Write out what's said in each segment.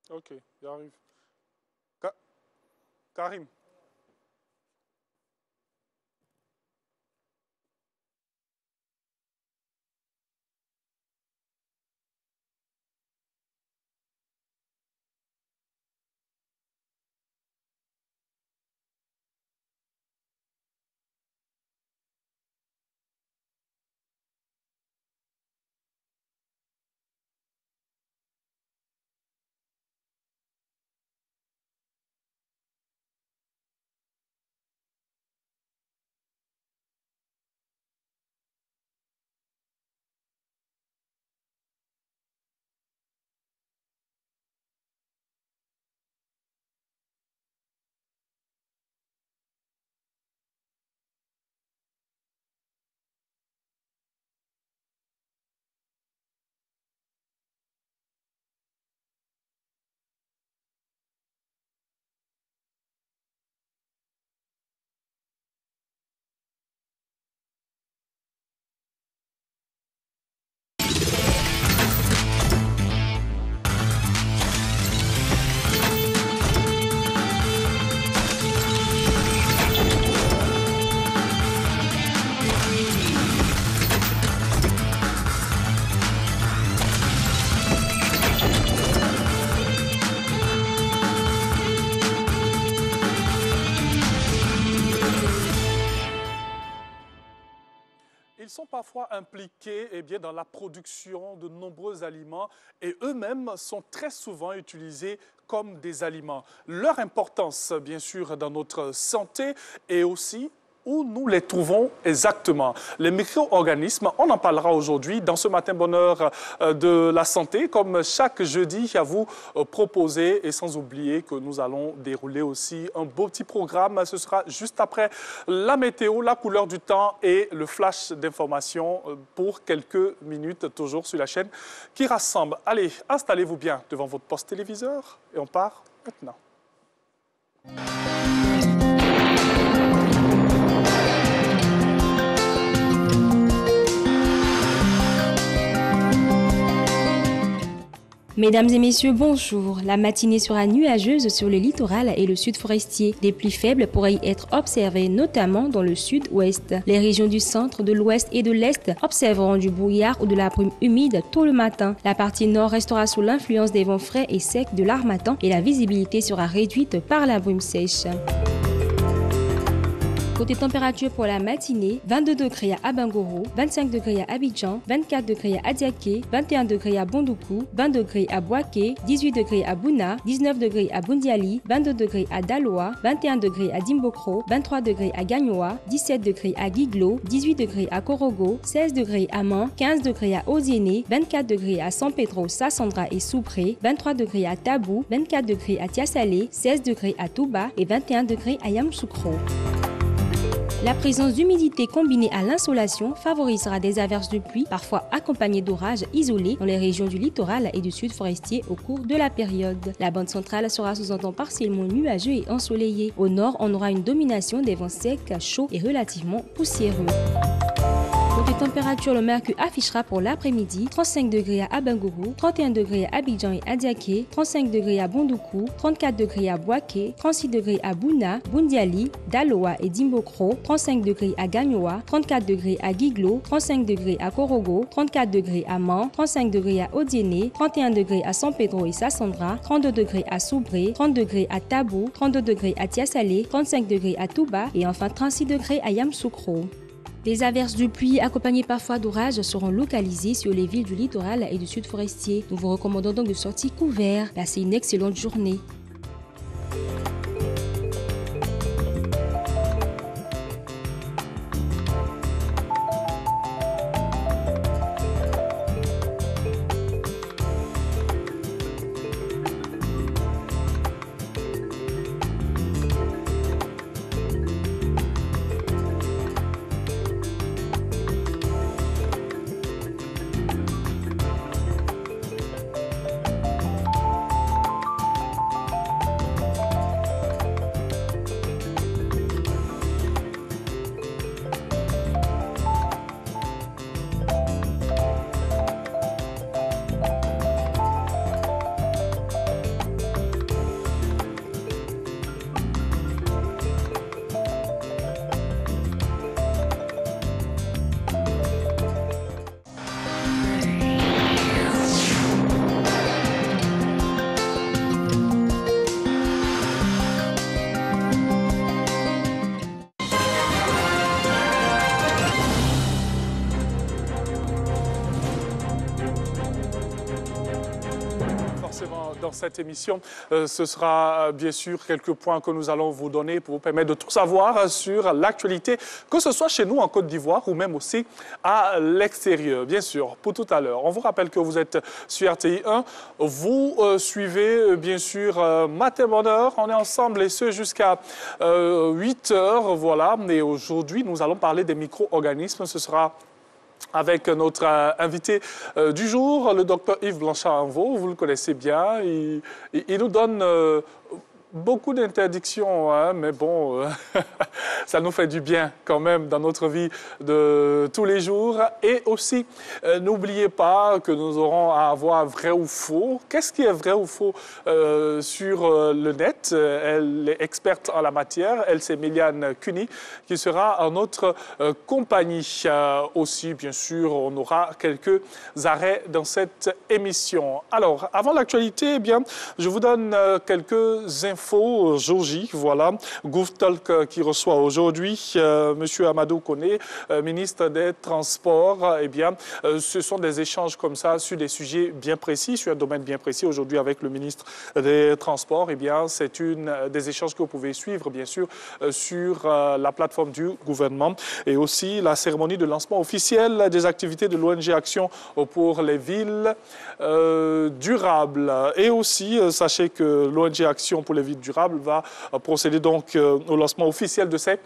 Ok, j'arrive. Ka- Karim. Ils sont parfois impliqués dans la production de nombreux aliments et eux-mêmes sont très souvent utilisés comme des aliments. Leur importance, bien sûr, dans notre santé est aussi où nous les trouvons exactement. Les micro-organismes, on en parlera aujourd'hui dans ce matin bonheur de la santé, comme chaque jeudi à vous proposer et sans oublier que nous allons dérouler aussi un beau petit programme. Ce sera juste après la météo, la couleur du temps et le flash d'information pour quelques minutes, toujours sur la chaîne qui rassemble. Allez, installez-vous bien devant votre poste téléviseur et on part maintenant. Mesdames et messieurs, bonjour. La matinée sera nuageuse sur le littoral et le sud forestier. Des pluies faibles pourraient y être observées, notamment dans le sud-ouest. Les régions du centre, de l'ouest et de l'est observeront du brouillard ou de la brume humide tôt le matin. La partie nord restera sous l'influence des vents frais et secs de l'harmattan et la visibilité sera réduite par la brume sèche. Côté température pour la matinée, 22 degrés à Abangoro, 25 degrés à Abidjan, 24 degrés à Adiaké, 21 degrés à Bondoukou, 20 degrés à Boaké, 18 degrés à Bouna, 19 degrés à Bundiali, 22 degrés à Daloa, 21 degrés à Dimbokro, 23 degrés à Gagnoa, 17 degrés à Guiglo, 18 degrés à Korogo, 16 degrés à Man, 15 degrés à Odiéné, 24 degrés à San Pedro, Sassandra et Soupré, 23 degrés à Tabou, 24 degrés à Tiasalé, 16 degrés à Touba et 21 degrés à Yamoussoukro. La présence d'humidité combinée à l'insolation favorisera des averses de pluie, parfois accompagnées d'orages isolés dans les régions du littoral et du sud forestier au cours de la période. La bande centrale sera sous un temps partiellement nuageux et ensoleillé. Au nord, on aura une domination des vents secs, chauds et relativement poussiéreux. Côté température, le mercure affichera pour l'après-midi 35 degrés à Abangoro, 31 degrés à Abidjan et Adiaké, 35 degrés à Bondoukou, 34 degrés à Boaké, 36 degrés à Bouna, Bundiali, Daloa et Dimbokro, 35 degrés à Gagnoa, 34 degrés à Guiglo, 35 degrés à Korogo, 34 degrés à Man, 35 degrés à Odiéné, 31 degrés à San Pedro et Sassandra, 32 degrés à Soubré, 30 degrés à Tabou, 32 degrés à Tiasalé, 35 degrés à Touba et enfin 36 degrés à Yamoussoukro. Des averses de pluie accompagnées parfois d'orages seront localisées sur les villes du littoral et du sud forestier. Nous vous recommandons donc de sortir couverts. Passez une excellente journée. dans cette émission, ce sera bien sûr quelques points que nous allons vous donner pour vous permettre de tout savoir sur l'actualité, que ce soit chez nous en Côte d'Ivoire ou même aussi à l'extérieur, bien sûr, pour tout à l'heure. On vous rappelle que vous êtes sur RTI 1, vous suivez bien sûr Matin Bonheur, on est ensemble et ce jusqu'à 8 heures, voilà. Et aujourd'hui, nous allons parler des micro-organismes, ce sera avec notre invité du jour, le docteur Yves Blanchard-Anvaux. Vous le connaissez bien. Il nous donne beaucoup d'interdictions, hein, mais bon, ça nous fait du bien quand même dans notre vie de tous les jours. Et aussi, n'oubliez pas que nous aurons à avoir vrai ou faux. Qu'est-ce qui est vrai ou faux sur le net? Elle est experte en la matière. Elle, c'est Méliane Cuny, qui sera en notre compagnie. Aussi, bien sûr, on aura quelques arrêts dans cette émission. Alors, avant l'actualité, eh bien, je vous donne quelques infos. Jour J, voilà, GovTalk qui reçoit aujourd'hui Monsieur Amadou Koné, ministre des Transports. Eh bien, ce sont des échanges comme ça sur des sujets bien précis, sur un domaine bien précis. Aujourd'hui, avec le ministre des Transports, eh bien, c'est des échanges que vous pouvez suivre, bien sûr, sur la plateforme du gouvernement. Et aussi la cérémonie de lancement officiel des activités de l'ONG Action pour les villes durables. Et aussi, sachez que l'ONG Action pour les villes durables va procéder donc au lancement officiel de ces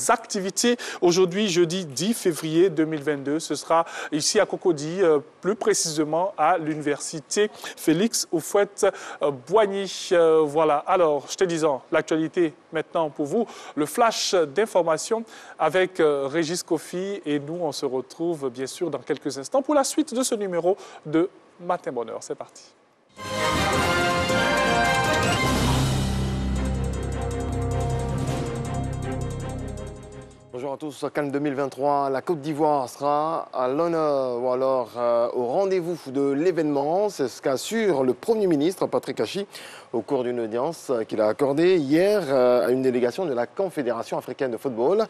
activités. Aujourd'hui, jeudi 10 février 2022, ce sera ici à Cocody, plus précisément à l'université Félix Houphouët-Boigny. Voilà, alors, je te disais, l'actualité maintenant pour vous, le flash d'information avec Régis Kofi et nous, on se retrouve bien sûr dans quelques instants pour la suite de ce numéro de Matin Bonheur. C'est parti. Bonjour à tous, Cannes 2023, la Côte d'Ivoire sera à l'honneur ou alors au rendez-vous de l'événement. C'est ce qu'assure le Premier ministre Patrick Achi au cours d'une audience qu'il a accordée hier à une délégation de la Confédération africaine de football.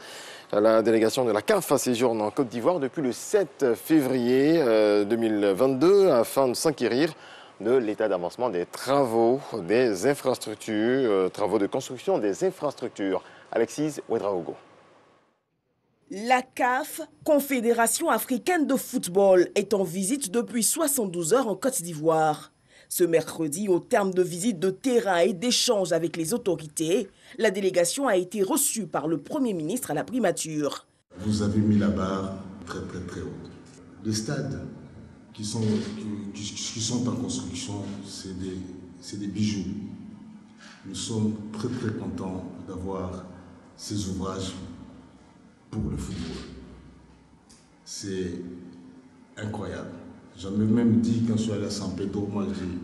La délégation de la CAF séjourne en Côte d'Ivoire depuis le 7 février 2022 afin de s'enquérir de l'état d'avancement des travaux des infrastructures, travaux de construction des infrastructures. Alexis Ouedraogo. La CAF, Confédération africaine de football, est en visite depuis 72 heures en Côte d'Ivoire. Ce mercredi, au terme de visites de terrain et d'échanges avec les autorités, la délégation a été reçue par le Premier ministre à la primature. Vous avez mis la barre très haute. Les stades qui sont en construction, c'est des bijoux. Nous sommes très contents d'avoir ces ouvrages pour le football. C'est incroyable. J'en ai même dit quand je suis allé à San Pedro, moi je dis,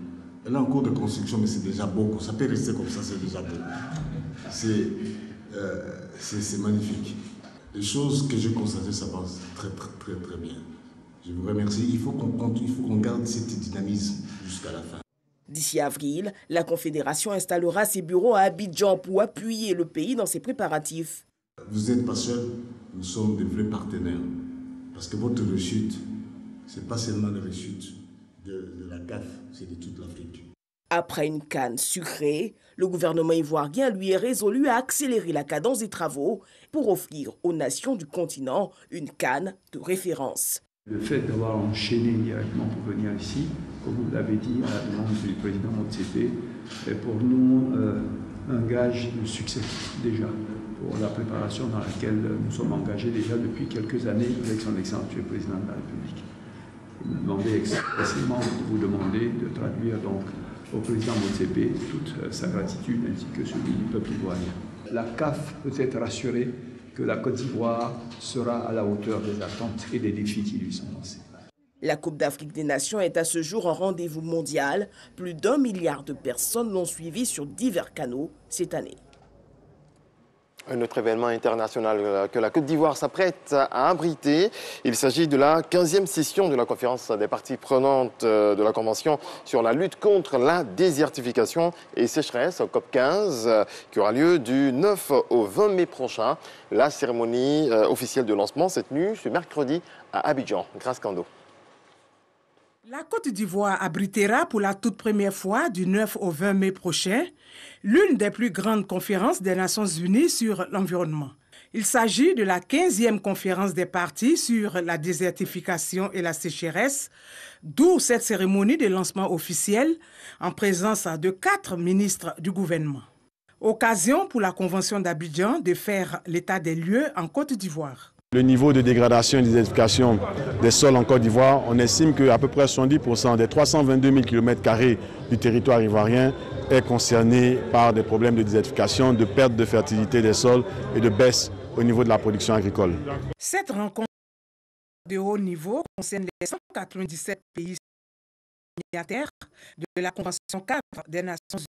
elle est en cours de construction, mais c'est déjà beau. Ça peut rester comme ça, c'est déjà beau. C'est magnifique. Les choses que j'ai constatées, ça passe très bien. Je vous remercie. Il faut qu'on garde cet dynamisme jusqu'à la fin. D'ici avril, la Confédération installera ses bureaux à Abidjan pour appuyer le pays dans ses préparatifs. Vous n'êtes pas seul, nous sommes des vrais partenaires. Parce que votre réussite, ce n'est pas seulement la réussite de la CAF, c'est de toute l'Afrique. Après une canne sucrée, le gouvernement ivoirien lui est résolu à accélérer la cadence des travaux pour offrir aux nations du continent une canne de référence. Le fait d'avoir enchaîné directement pour venir ici, comme vous l'avez dit à la demande du président Motsepe, est pour nous un gage de succès déjà pour la préparation dans laquelle nous sommes engagés déjà depuis quelques années avec son Excellence le Président de la République. Il m'a demandé expressément de vous demander de traduire donc au président Motsepe toute sa gratitude ainsi que celui du peuple ivoirien. La CAF peut être rassurée que la Côte d'Ivoire sera à la hauteur des attentes et des défis qui lui sont lancés. La Coupe d'Afrique des Nations est à ce jour un rendez-vous mondial. Plus d'1 milliard de personnes l'ont suivi sur divers canaux cette année. Un autre événement international que la Côte d'Ivoire s'apprête à abriter. Il s'agit de la 15e session de la conférence des parties prenantes de la Convention sur la lutte contre la désertification et sécheresse, COP15, qui aura lieu du 9 au 20 mai prochain. La cérémonie officielle de lancement s'est tenue ce mercredi à Abidjan. Grâce Kando. La Côte d'Ivoire abritera pour la toute première fois du 9 au 20 mai prochain l'une des plus grandes conférences des Nations Unies sur l'environnement. Il s'agit de la 15e conférence des parties sur la désertification et la sécheresse, d'où cette cérémonie de lancement officiel en présence de 4 ministres du gouvernement. Occasion pour la Convention d'Abidjan de faire l'état des lieux en Côte d'Ivoire. Le niveau de dégradation et de désertification des sols en Côte d'Ivoire, on estime qu'à peu près 70% des 322 000 km² du territoire ivoirien est concerné par des problèmes de désertification, de perte de fertilité des sols et de baisse au niveau de la production agricole. Cette rencontre de haut niveau concerne les 197 pays signataires de la Convention cadre des Nations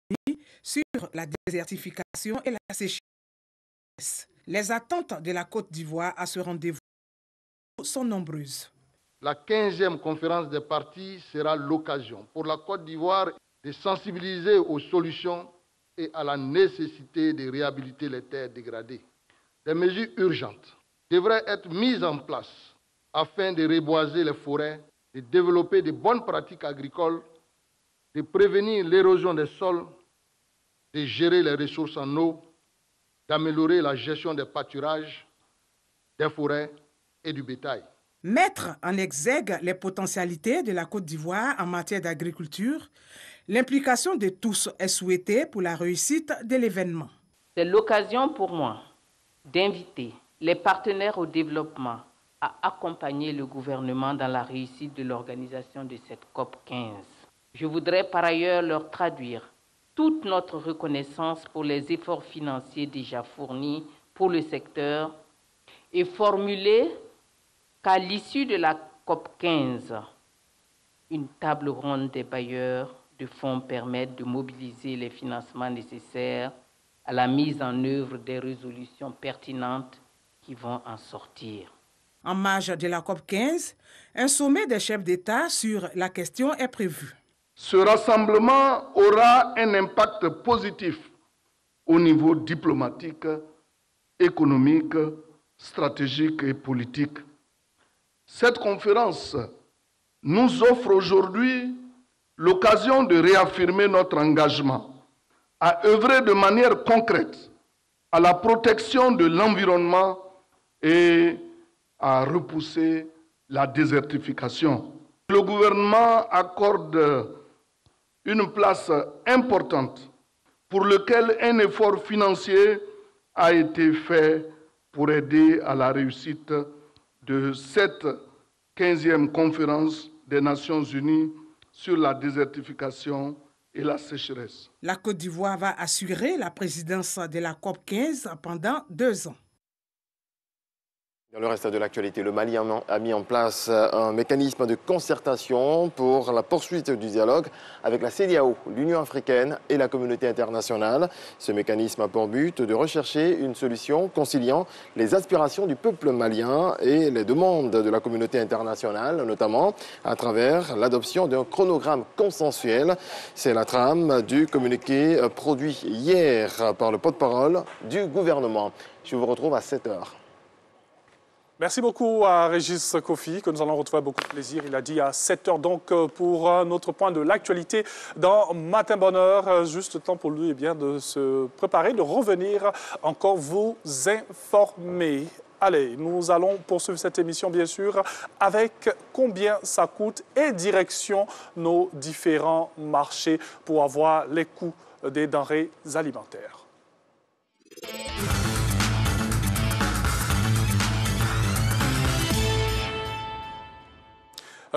Unies sur la désertification et la sécheresse. Les attentes de la Côte d'Ivoire à ce rendez-vous sont nombreuses. La 15e conférence des parties sera l'occasion pour la Côte d'Ivoire de sensibiliser aux solutions et à la nécessité de réhabiliter les terres dégradées. Des mesures urgentes devraient être mises en place afin de reboiser les forêts, de développer de bonnes pratiques agricoles, de prévenir l'érosion des sols, de gérer les ressources en eau, d'améliorer la gestion des pâturages, des forêts et du bétail. Mettre en exergue les potentialités de la Côte d'Ivoire en matière d'agriculture, l'implication de tous est souhaitée pour la réussite de l'événement. C'est l'occasion pour moi d'inviter les partenaires au développement à accompagner le gouvernement dans la réussite de l'organisation de cette COP 15. Je voudrais par ailleurs leur traduire toute notre reconnaissance pour les efforts financiers déjà fournis pour le secteur et formuler qu'à l'issue de la COP 15, une table ronde des bailleurs de fonds permette de mobiliser les financements nécessaires à la mise en œuvre des résolutions pertinentes qui vont en sortir. En marge de la COP 15, un sommet des chefs d'État sur la question est prévu. Ce rassemblement aura un impact positif au niveau diplomatique, économique, stratégique et politique. Cette conférence nous offre aujourd'hui l'occasion de réaffirmer notre engagement à œuvrer de manière concrète à la protection de l'environnement et à repousser la désertification. Le gouvernement accorde une place importante pour lequel un effort financier a été fait pour aider à la réussite de cette 15e conférence des Nations Unies sur la désertification et la sécheresse. La Côte d'Ivoire va assurer la présidence de la COP 15 pendant 2 ans. Dans le reste de l'actualité, le Mali a mis en place un mécanisme de concertation pour la poursuite du dialogue avec la CEDEAO, l'Union africaine et la communauté internationale. Ce mécanisme a pour but de rechercher une solution conciliant les aspirations du peuple malien et les demandes de la communauté internationale, notamment à travers l'adoption d'un chronogramme consensuel. C'est la trame du communiqué produit hier par le porte-parole du gouvernement. Je vous retrouve à 7h. Merci beaucoup à Régis Kofi, que nous allons retrouver avec beaucoup de plaisir. Il a dit à 7h donc pour notre point de l'actualité dans Matin Bonheur. Juste le temps pour lui de se préparer, de revenir encore vous informer. Allez, nous allons poursuivre cette émission, bien sûr, avec combien ça coûte et direction nos différents marchés pour avoir les coûts des denrées alimentaires.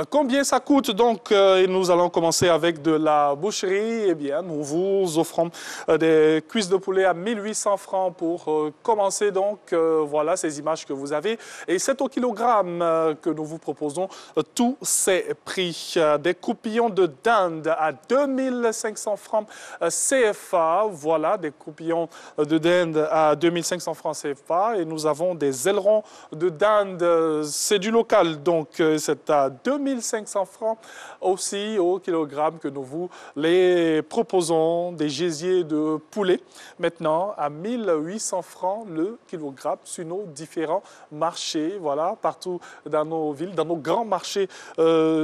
Combien ça coûte donc? Et nous allons commencer avec de la boucherie. Eh bien, nous vous offrons des cuisses de poulet à 1800 francs pour commencer. Donc, voilà ces images que vous avez. Et c'est au kilogramme que nous vous proposons tous ces prix. Des coupillons de dinde à 2500 francs CFA. Voilà, des coupillons de dinde à 2500 francs CFA. Et nous avons des ailerons de dinde. C'est du local, donc c'est à 2500 1500 francs aussi au kilogramme que nous vous les proposons. Des gésiers de poulet maintenant à 1800 francs le kilogramme sur nos différents marchés, voilà, partout dans nos villes, dans nos grands marchés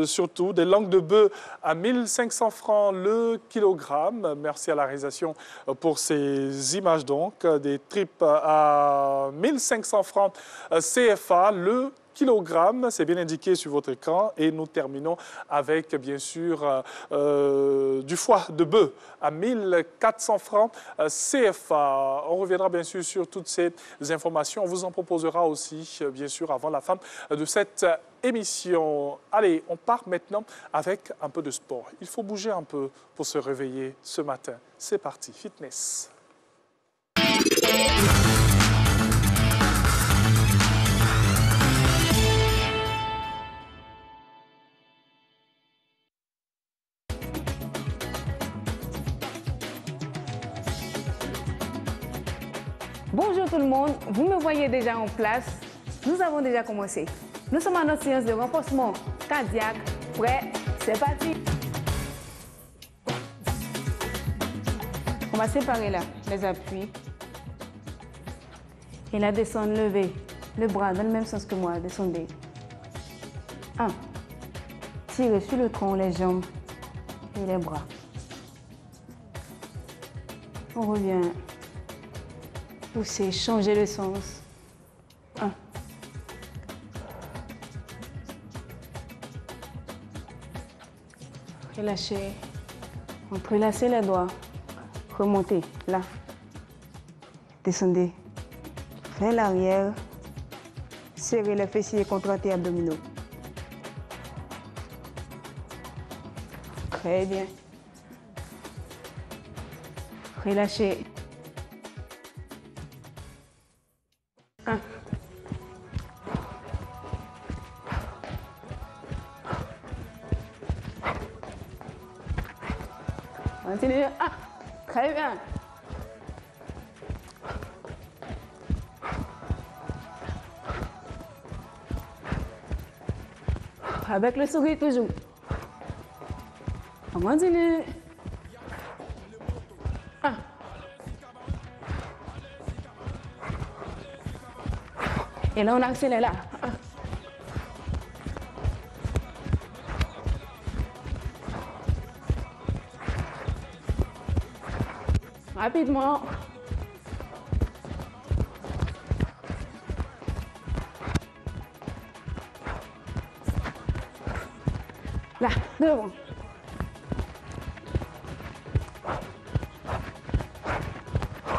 surtout. Des langues de bœuf à 1500 francs le kilogramme. Merci à la réalisation pour ces images donc. Des tripes à 1500 francs CFA le kilogramme, c'est bien indiqué sur votre écran. Et nous terminons avec, bien sûr, du foie de bœuf à 1400 francs CFA. On reviendra bien sûr sur toutes ces informations. On vous en proposera aussi, bien sûr, avant la fin de cette émission. Allez, on part maintenant avec un peu de sport. Il faut bouger un peu pour se réveiller ce matin. C'est parti, fitness. Bonjour tout le monde, vous me voyez déjà en place. Nous avons déjà commencé. Nous sommes à notre séance de renforcement cardiaque. Prêt? C'est parti. On va séparer là les appuis. Et la descente, lever le bras dans le même sens que moi. Descendez. 1. Tirez sur le tronc, les jambes et les bras. On revient. Poussez, changez le sens. 1. Relâchez. Entrelacez les doigts. Remontez, là. Descendez. Vers l'arrière. Serrez les fessiers et contractez abdominaux. Très bien. Relâchez. 1. Continuez. Ah, très bien. Avec le sourire toujours. On continue. 1. Et là, on accélère là. 1. Rapidement. Là, devant.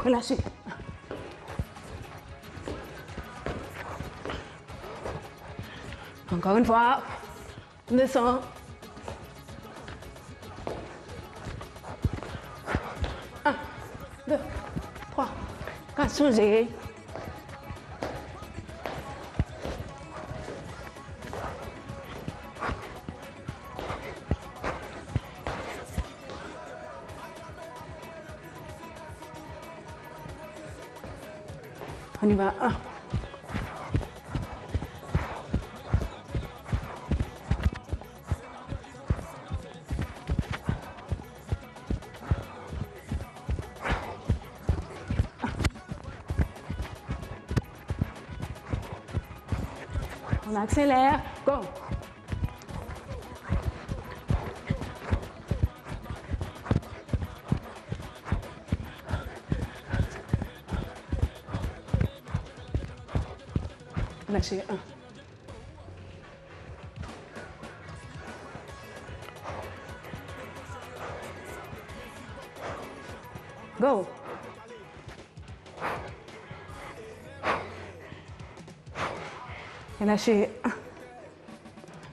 Relâchez. Encore une fois. Descends. 1, 2, 3, 4, changez. On y va. 1. On accélère. Go. Lâchez. 1. Go. Relâchez. 1.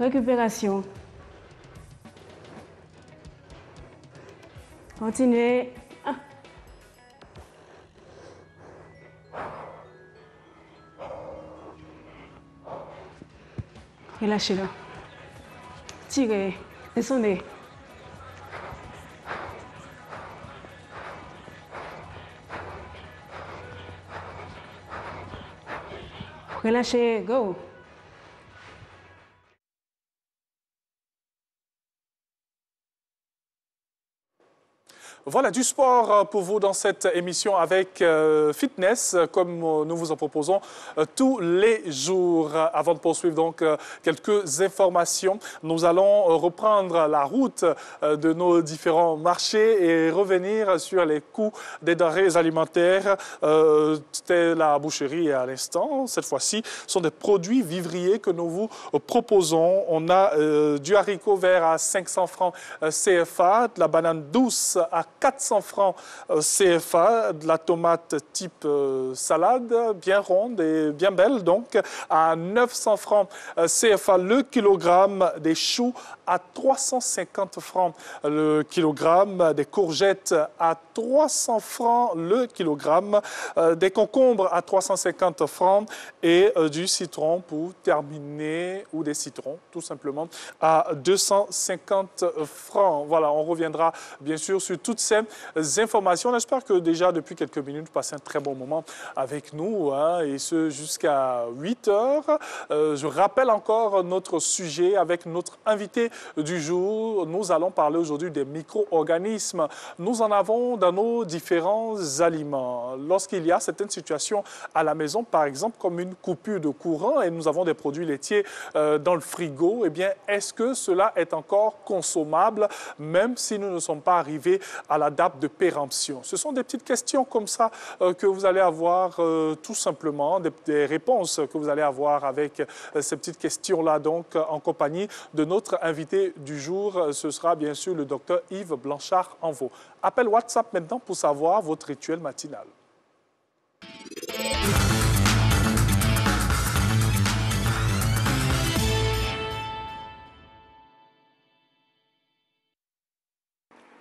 Récupération. Continuez. 1. Relâchez-le. Tirez. Descendez. Relâchez. Go. Voilà du sport pour vous dans cette émission avec Fitness, comme nous vous en proposons tous les jours. Avant de poursuivre donc quelques informations, nous allons reprendre la route de nos différents marchés et revenir sur les coûts des denrées alimentaires. C'était la boucherie à l'instant. Cette fois-ci, ce sont des produits vivriers que nous vous proposons. On a du haricot vert à 500 francs CFA, de la banane douce à 400 francs CFA, de la tomate type salade, bien ronde et bien belle, donc à 900 francs CFA le kilogramme, des choux à 350 francs le kilogramme, des courgettes à 300 francs le kilogramme, des concombres à 350 francs et du citron pour terminer, ou des citrons tout simplement, à 250 francs. Voilà, on reviendra bien sûr sur toutes ces informations. J'espère que déjà depuis quelques minutes, vous passez un très bon moment avec nous, et ce jusqu'à 8 heures. Je rappelle encore notre sujet avec notre invité du jour. Nous allons parler aujourd'hui des micro-organismes. Nous en avons dans nos différents aliments. Lorsqu'il y a certaines situations à la maison, par exemple comme une coupure de courant et nous avons des produits laitiers dans le frigo, eh bien, est-ce que cela est encore consommable même si nous ne sommes pas arrivés à la date de péremption? Ce sont des petites questions comme ça que vous allez avoir tout simplement, des réponses que vous allez avoir avec ces petites questions-là, donc en compagnie de notre invité du jour. Ce sera bien sûr le docteur Yves Blanchard-Envaux. Appel WhatsApp maintenant pour savoir votre rituel matinal.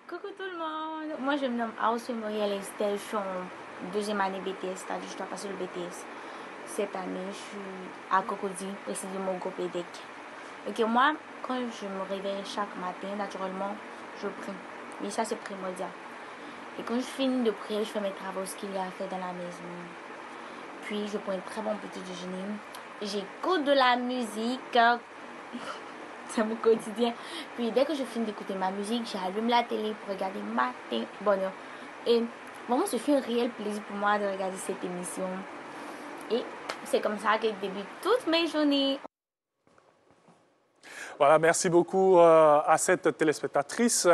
Coucou tout le monde, moi je me nomme Aousou Muriel Estelle, je suis en deuxième année BTS, c'est-à-dire je dois passer le BTS. Cette année, je suis à Cocody, précisément au Gopédec. Ok, moi, quand je me réveille chaque matin, naturellement, je prie. Mais ça, c'est primordial. Et quand je finis de prier, je fais mes travaux, ce qu'il y a à faire dans la maison. Puis, je prends un très bon petit déjeuner. J'écoute de la musique. C'est mon quotidien. Puis dès que je finis d'écouter ma musique, j'allume la télé pour regarder Matin Bonheur. Et vraiment, ce fut un réel plaisir pour moi de regarder cette émission. Et c'est comme ça que débute toutes mes journées. Voilà, merci beaucoup à cette téléspectatrice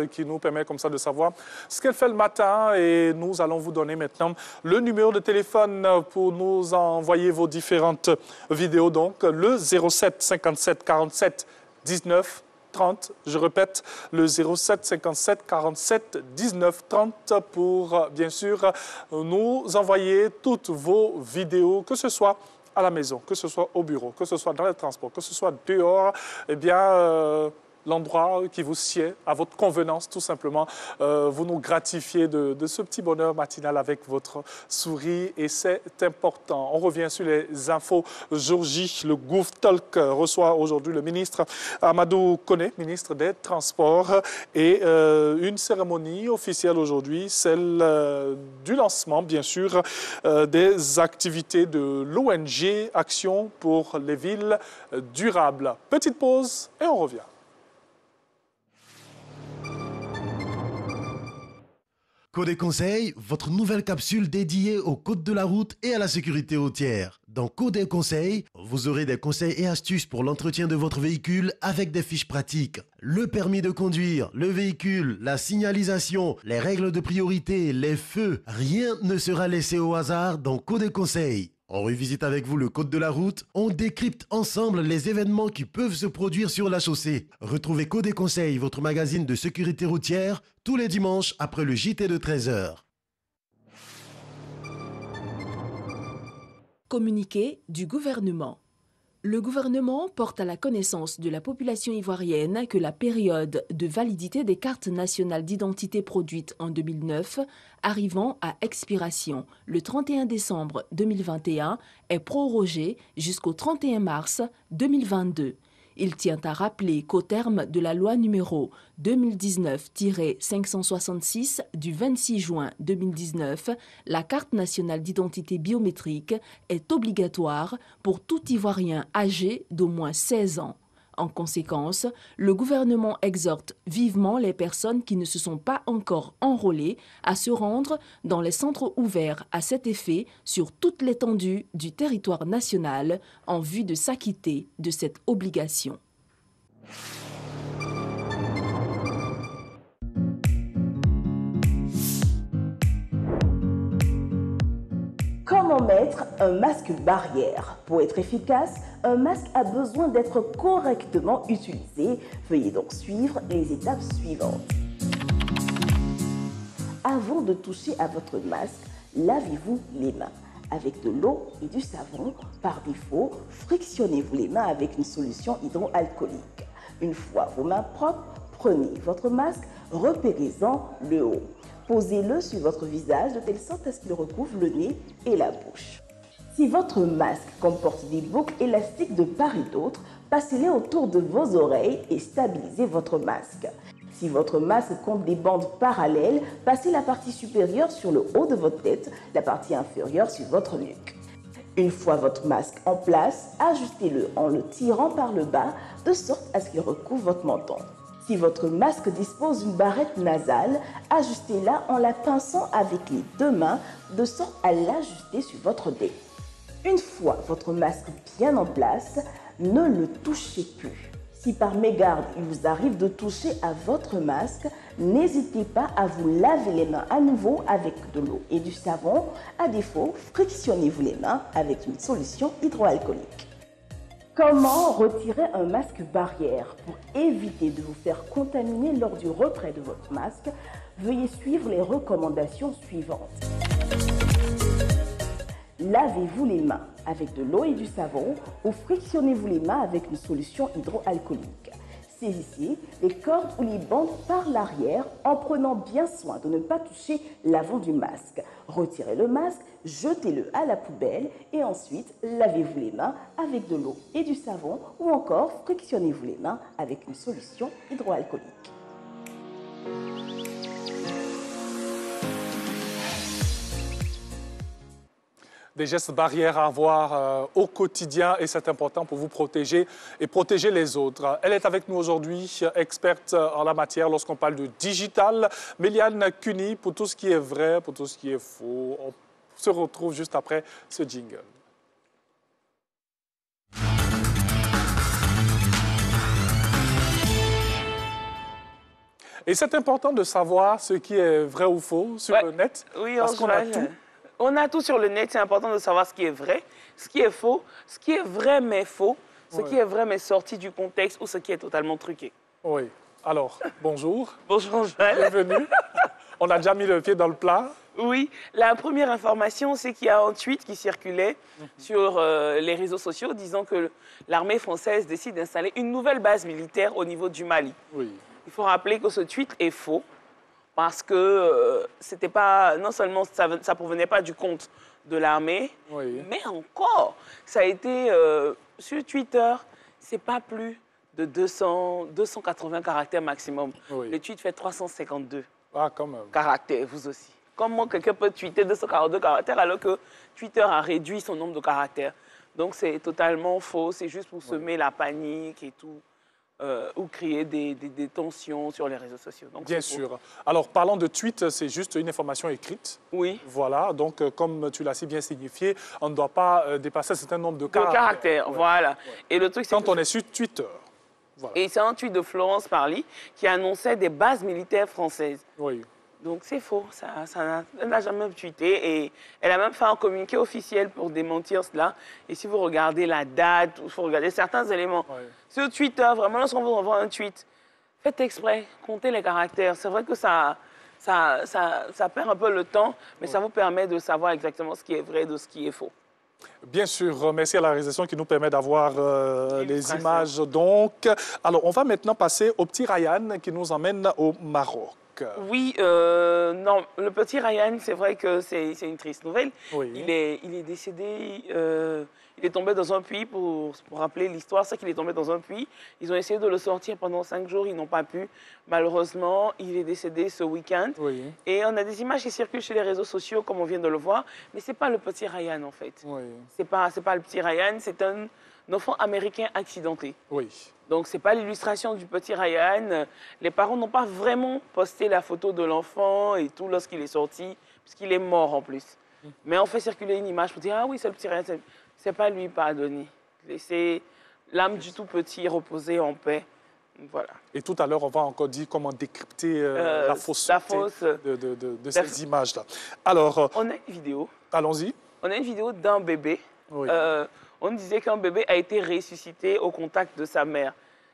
qui nous permet comme ça de savoir ce qu'elle fait le matin. Et nous allons vous donner maintenant le numéro de téléphone pour nous envoyer vos différentes vidéos. Donc, le 07 57 47 19 30. Je répète, le 07 57 47 19 30 pour, bien sûr, nous envoyer toutes vos vidéos, que ce soit à la maison, que ce soit au bureau, que ce soit dans les transports, que ce soit dehors, eh bien, l'endroit qui vous sied, à votre convenance, tout simplement. Vous nous gratifiez de ce petit bonheur matinal avec votre souris et c'est important. On revient sur les infos jour J. Le Gouv Talk reçoit aujourd'hui le ministre Amadou Koné, ministre des Transports, et une cérémonie officielle aujourd'hui, celle du lancement, bien sûr, des activités de l'ONG Action pour les villes durables. Petite pause et on revient. Code Conseil, votre nouvelle capsule dédiée au code de la route et à la sécurité routière. Dans Code Conseil, vous aurez des conseils et astuces pour l'entretien de votre véhicule avec des fiches pratiques. Le permis de conduire, le véhicule, la signalisation, les règles de priorité, les feux, rien ne sera laissé au hasard dans Code Conseil. On revisite avec vous le code de la route, on décrypte ensemble les événements qui peuvent se produire sur la chaussée. Retrouvez Code Conseil, votre magazine de sécurité routière, tous les dimanches après le JT de 13h. Communiqué du gouvernement. Le gouvernement porte à la connaissance de la population ivoirienne que la période de validité des cartes nationales d'identité produites en 2009, arrivant à expiration le 31 décembre 2021, est prorogée jusqu'au 31 mars 2022. Il tient à rappeler qu'au terme de la loi numéro 2019-566 du 26 juin 2019, la carte nationale d'identité biométrique est obligatoire pour tout Ivoirien âgé d'au moins 16 ans. En conséquence, le gouvernement exhorte vivement les personnes qui ne se sont pas encore enrôlées à se rendre dans les centres ouverts à cet effet sur toute l'étendue du territoire national en vue de s'acquitter de cette obligation. Comment mettre un masque barrière? Pour être efficace, un masque a besoin d'être correctement utilisé. Veuillez donc suivre les étapes suivantes. Avant de toucher à votre masque, lavez-vous les mains avec de l'eau et du savon. Par défaut, frictionnez-vous les mains avec une solution hydroalcoolique. Une fois vos mains propres, prenez votre masque, repérez-en le haut. Posez-le sur votre visage de telle sorte à ce qu'il recouvre le nez et la bouche. Si votre masque comporte des boucles élastiques de part et d'autre, passez-les autour de vos oreilles et stabilisez votre masque. Si votre masque compte des bandes parallèles, passez la partie supérieure sur le haut de votre tête, la partie inférieure sur votre nuque. Une fois votre masque en place, ajustez-le en le tirant par le bas de sorte à ce qu'il recouvre votre menton. Si votre masque dispose d'une barrette nasale, ajustez-la en la pinçant avec les deux mains de sorte à l'ajuster sur votre nez. Une fois votre masque bien en place, ne le touchez plus. Si par mégarde il vous arrive de toucher à votre masque, n'hésitez pas à vous laver les mains à nouveau avec de l'eau et du savon. À défaut, frictionnez-vous les mains avec une solution hydroalcoolique. Comment retirer un masque barrière? Pour éviter de vous faire contaminer lors du retrait de votre masque, veuillez suivre les recommandations suivantes. Lavez-vous les mains avec de l'eau et du savon ou frictionnez-vous les mains avec une solution hydroalcoolique. Saisissez les cordes ou les bandes par l'arrière en prenant bien soin de ne pas toucher l'avant du masque. Retirez le masque, jetez-le à la poubelle et ensuite lavez-vous les mains avec de l'eau et du savon ou encore frictionnez-vous les mains avec une solution hydroalcoolique. Des gestes barrières à avoir au quotidien et c'est important pour vous protéger et protéger les autres. Elle est avec nous aujourd'hui, experte en la matière lorsqu'on parle de digital. Méliane Cuny, pour tout ce qui est vrai, pour tout ce qui est faux. On se retrouve juste après ce jingle. Et c'est important de savoir ce qui est vrai ou faux sur le net, parce qu'on a tout. On a tout sur le net, c'est important de savoir ce qui est vrai, ce qui est faux, ce qui est vrai mais faux, ce qui est vrai mais sorti du contexte ou ce qui est totalement truqué. Oui. Alors, bonjour. Bonjour Joël. Bienvenue. On a déjà mis le pied dans le plat. Oui, la première information, c'est qu'il y a un tweet qui circulait sur les réseaux sociaux disant que l'armée française décide d'installer une nouvelle base militaire au niveau du Mali. Oui. Il faut rappeler que ce tweet est faux. Parce que c'était pas, non seulement ça ne provenait pas du compte de l'armée, mais encore, ça a été sur Twitter, c'est pas plus de 280 caractères maximum. Oui. Le tweet fait 352 caractères, vous aussi. Comment quelqu'un peut tweeter 242 caractères alors que Twitter a réduit son nombre de caractères? Donc c'est totalement faux, c'est juste pour semer la panique et tout. Ou créer des tensions sur les réseaux sociaux. Donc, bien sûr. Alors, parlant de tweet, c'est juste une information écrite. Oui. Voilà, donc comme tu l'as si bien signifié, on ne doit pas dépasser un certain nombre de caractères. Voilà. Ouais. Et le truc, c'est quand on est sur Twitter. Voilà. Et c'est un tweet de Florence Parly qui annonçait des bases militaires françaises. Oui. Donc c'est faux, elle n'a jamais tweeté et elle a même fait un communiqué officiel pour démentir cela. Et si vous regardez la date, il faut regarder certains éléments. Sur Twitter, vraiment, lorsqu'on vous envoie un tweet, faites exprès, comptez les caractères. C'est vrai que ça perd un peu le temps, mais ça vous permet de savoir exactement ce qui est vrai de ce qui est faux. Bien sûr, merci à la réalisation qui nous permet d'avoir les images. Donc, alors, on va maintenant passer au petit Ryan qui nous emmène au Maroc. Oui, non, le petit Ryan, c'est vrai que c'est une triste nouvelle. Oui. Il est décédé, il est tombé dans un puits, pour rappeler l'histoire, c'est qu'il est tombé dans un puits. Ils ont essayé de le sortir pendant 5 jours, ils n'ont pas pu. Malheureusement, il est décédé ce week-end. Oui. Et on a des images qui circulent sur les réseaux sociaux, comme on vient de le voir, mais ce n'est pas le petit Ryan, en fait. Oui. C'est pas le petit Ryan, c'est un enfant américain accidenté. Oui. Donc, ce n'est pas l'illustration du petit Ryan. Les parents n'ont pas vraiment posté la photo de l'enfant et tout lorsqu'il est sorti, puisqu'il est mort en plus. Mais on fait circuler une image pour dire « Ah oui, c'est le petit Ryan, c'est pas lui, pardonnez. » Laissez l'âme du tout petit reposer en paix. Voilà. Et tout à l'heure, on va encore dire comment décrypter la fausseté de ces images-là. Alors, on a une vidéo. Allons-y. On a une vidéo d'un bébé. Oui. On disait qu'un bébé a été ressuscité au contact de sa mère.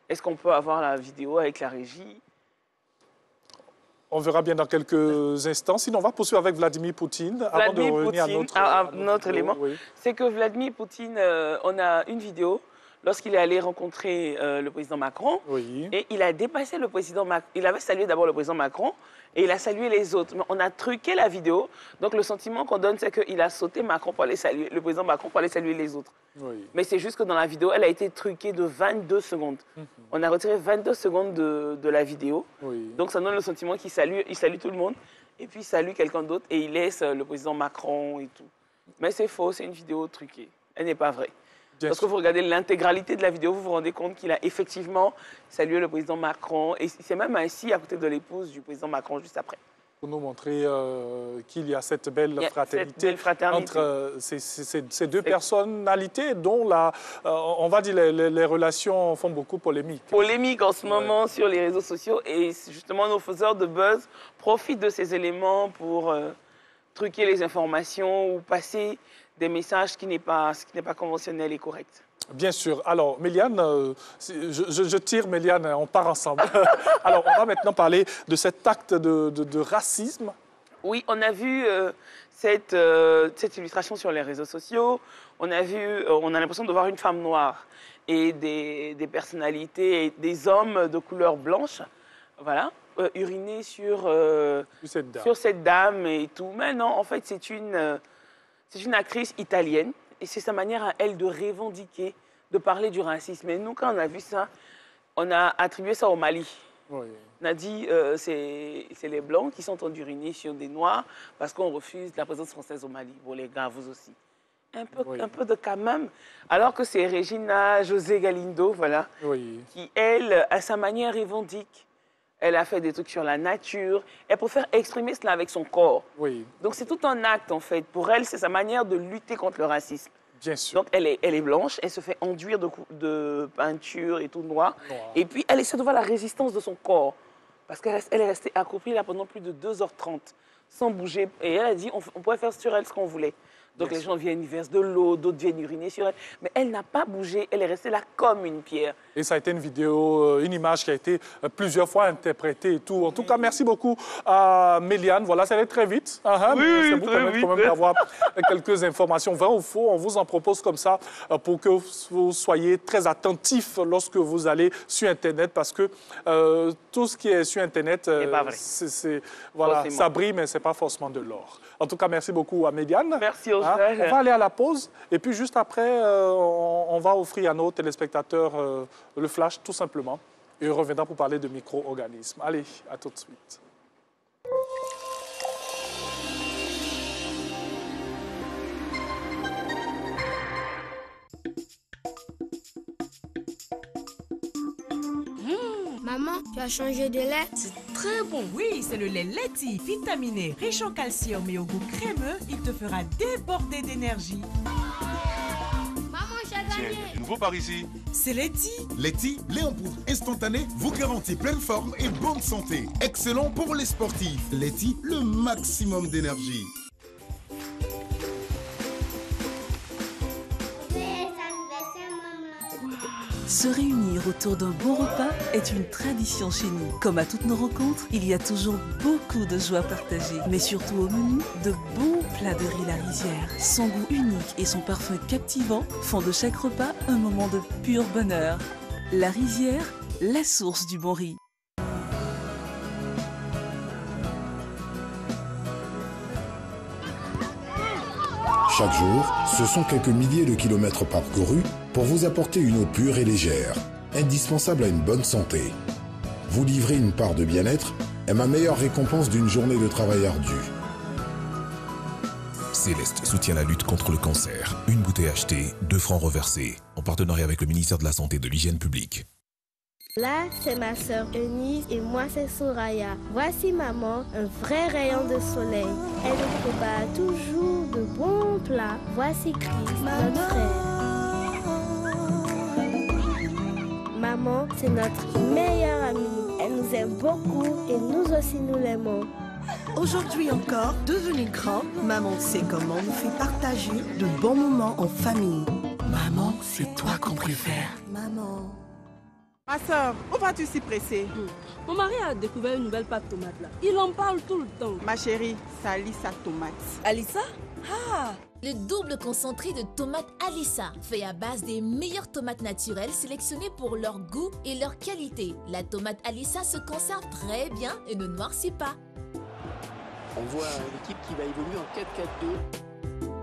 Est-ce qu'on peut avoir la vidéo avec la régie? On verra bien dans quelques instants. Sinon, on va poursuivre avec Vladimir Poutine. Avant de revenir à notre élément. Oui. C'est que Vladimir Poutine, on a une vidéo lorsqu'il est allé rencontrer le président Macron. Oui. Et il a dépassé le président Macron. Il avait salué d'abord le président Macron et il a salué les autres. Mais on a truqué la vidéo. Donc, le sentiment qu'on donne, c'est qu'il a sauté Macron pour aller saluer, le président Macron pour aller saluer les autres. Oui. Mais c'est juste que dans la vidéo, elle a été truquée de 22 secondes. On a retiré 22 secondes de la vidéo. Oui. Donc, ça donne le sentiment qu'il salue tout le monde. Et puis, il salue quelqu'un d'autre et il laisse le président Macron et tout. Mais c'est faux, c'est une vidéo truquée. Elle n'est pas vraie. Lorsque vous regardez l'intégralité de la vidéo, vous vous rendez compte qu'il a effectivement salué le président Macron. Et c'est même assis à côté de l'épouse du président Macron juste après. Pour nous montrer qu'il y a cette belle fraternité entre ces deux personnalités dont on va dire les relations font beaucoup polémique. Polémique en ce moment sur les réseaux sociaux. Et justement, nos faiseurs de buzz profitent de ces éléments pour truquer les informations ou passer des messages qui n'est pas conventionnel et correct. Bien sûr. Alors, Méliane, je tire Méliane, on part ensemble. Alors, on va maintenant parler de cet acte de racisme. Oui, on a vu cette illustration sur les réseaux sociaux. On a l'impression de voir une femme noire et des personnalités, et des hommes de couleur blanche, voilà, uriner sur cette dame et tout. Mais non, en fait, c'est une actrice italienne et c'est sa manière à elle de revendiquer, de parler du racisme. Et nous, quand on a vu ça, on a attribué ça au Mali. Oui. On a dit c'est les Blancs qui sont en train d'uriner sur des Noirs parce qu'on refuse la présence française au Mali. Bon, les gars, vous aussi. Un peu de quand même. Alors que c'est Regina José Galindo, voilà, qui, elle, à sa manière, revendique. Elle a fait des trucs sur la nature. Elle préfère exprimer cela avec son corps. Oui. Donc, c'est tout un acte, en fait. Pour elle, c'est sa manière de lutter contre le racisme. Bien sûr. Donc, elle est blanche. Elle se fait enduire de peinture et tout noir. Et puis, elle essaie de voir la résistance de son corps. Parce qu'elle est restée accroupie là pendant plus de 2h30, sans bouger. Et elle a dit on pourrait faire sur elle ce qu'on voulait. Donc, les gens viennent, ils versent de l'eau, d'autres viennent uriner sur elle. Mais elle n'a pas bougé, elle est restée là comme une pierre. Et ça a été une vidéo, une image qui a été plusieurs fois interprétée et tout. En tout cas, merci beaucoup à Méliane. Voilà, ça allait très vite. Oui, ça vous permet quand même d'avoir quelques informations vraies ou faux. On vous en propose comme ça pour que vous soyez très attentifs lorsque vous allez sur Internet parce que tout ce qui est sur Internet, voilà, ça brille, mais ce n'est pas forcément de l'or. En tout cas, merci beaucoup à Méliane. Merci aux On va aller à la pause et puis juste après, on va offrir à nos téléspectateurs le flash tout simplement et on reviendra pour parler de micro-organismes. Allez, à tout de suite. Maman, tu as changé de lait? C'est très bon. Oui, c'est le lait Leti, vitaminé, riche en calcium et au goût crémeux. Il te fera déborder d'énergie. Maman, j'ai gagné. Tiens, nouveau par ici. C'est Leti. Leti, lait en poudre instantané, vous garantit pleine forme et bonne santé. Excellent pour les sportifs. Leti, le maximum d'énergie. Se réunir autour d'un bon repas est une tradition chez nous. Comme à toutes nos rencontres, il y a toujours beaucoup de joie partagée. Mais surtout au menu, de bons plats de riz La Rizière. Son goût unique et son parfum captivant font de chaque repas un moment de pur bonheur. La Rizière, la source du bon riz. Chaque jour, ce sont quelques milliers de kilomètres parcourus pour vous apporter une eau pure et légère, indispensable à une bonne santé. Vous livrer une part de bien-être est ma meilleure récompense d'une journée de travail ardu. Céleste soutient la lutte contre le cancer. Une bouteille achetée, 2 francs reversés, en partenariat avec le ministère de la Santé et de l'Hygiène publique. Là, c'est ma sœur Eunice et moi, c'est Soraya. Voici maman, un vrai rayon de soleil. Elle nous prépare toujours de bons plats. Voici Chris, notre frère. Maman, c'est notre meilleure amie. Elle nous aime beaucoup et nous aussi nous l'aimons. Aujourd'hui encore, devenue grand, maman sait comment nous fait partager de bons moments en famille. Maman, c'est toi qu'on préfère. Maman. Ma soeur, où vas-tu si pressée? Mon mari a découvert une nouvelle pâte tomate là. Il en parle tout le temps. Ma chérie, c'est Alissa tomate. Alissa? Ah! Le double concentré de tomates Alissa, fait à base des meilleures tomates naturelles sélectionnées pour leur goût et leur qualité. La tomate Alissa se conserve très bien et ne noircit pas. On voit une équipe qui va évoluer en 4-4-2.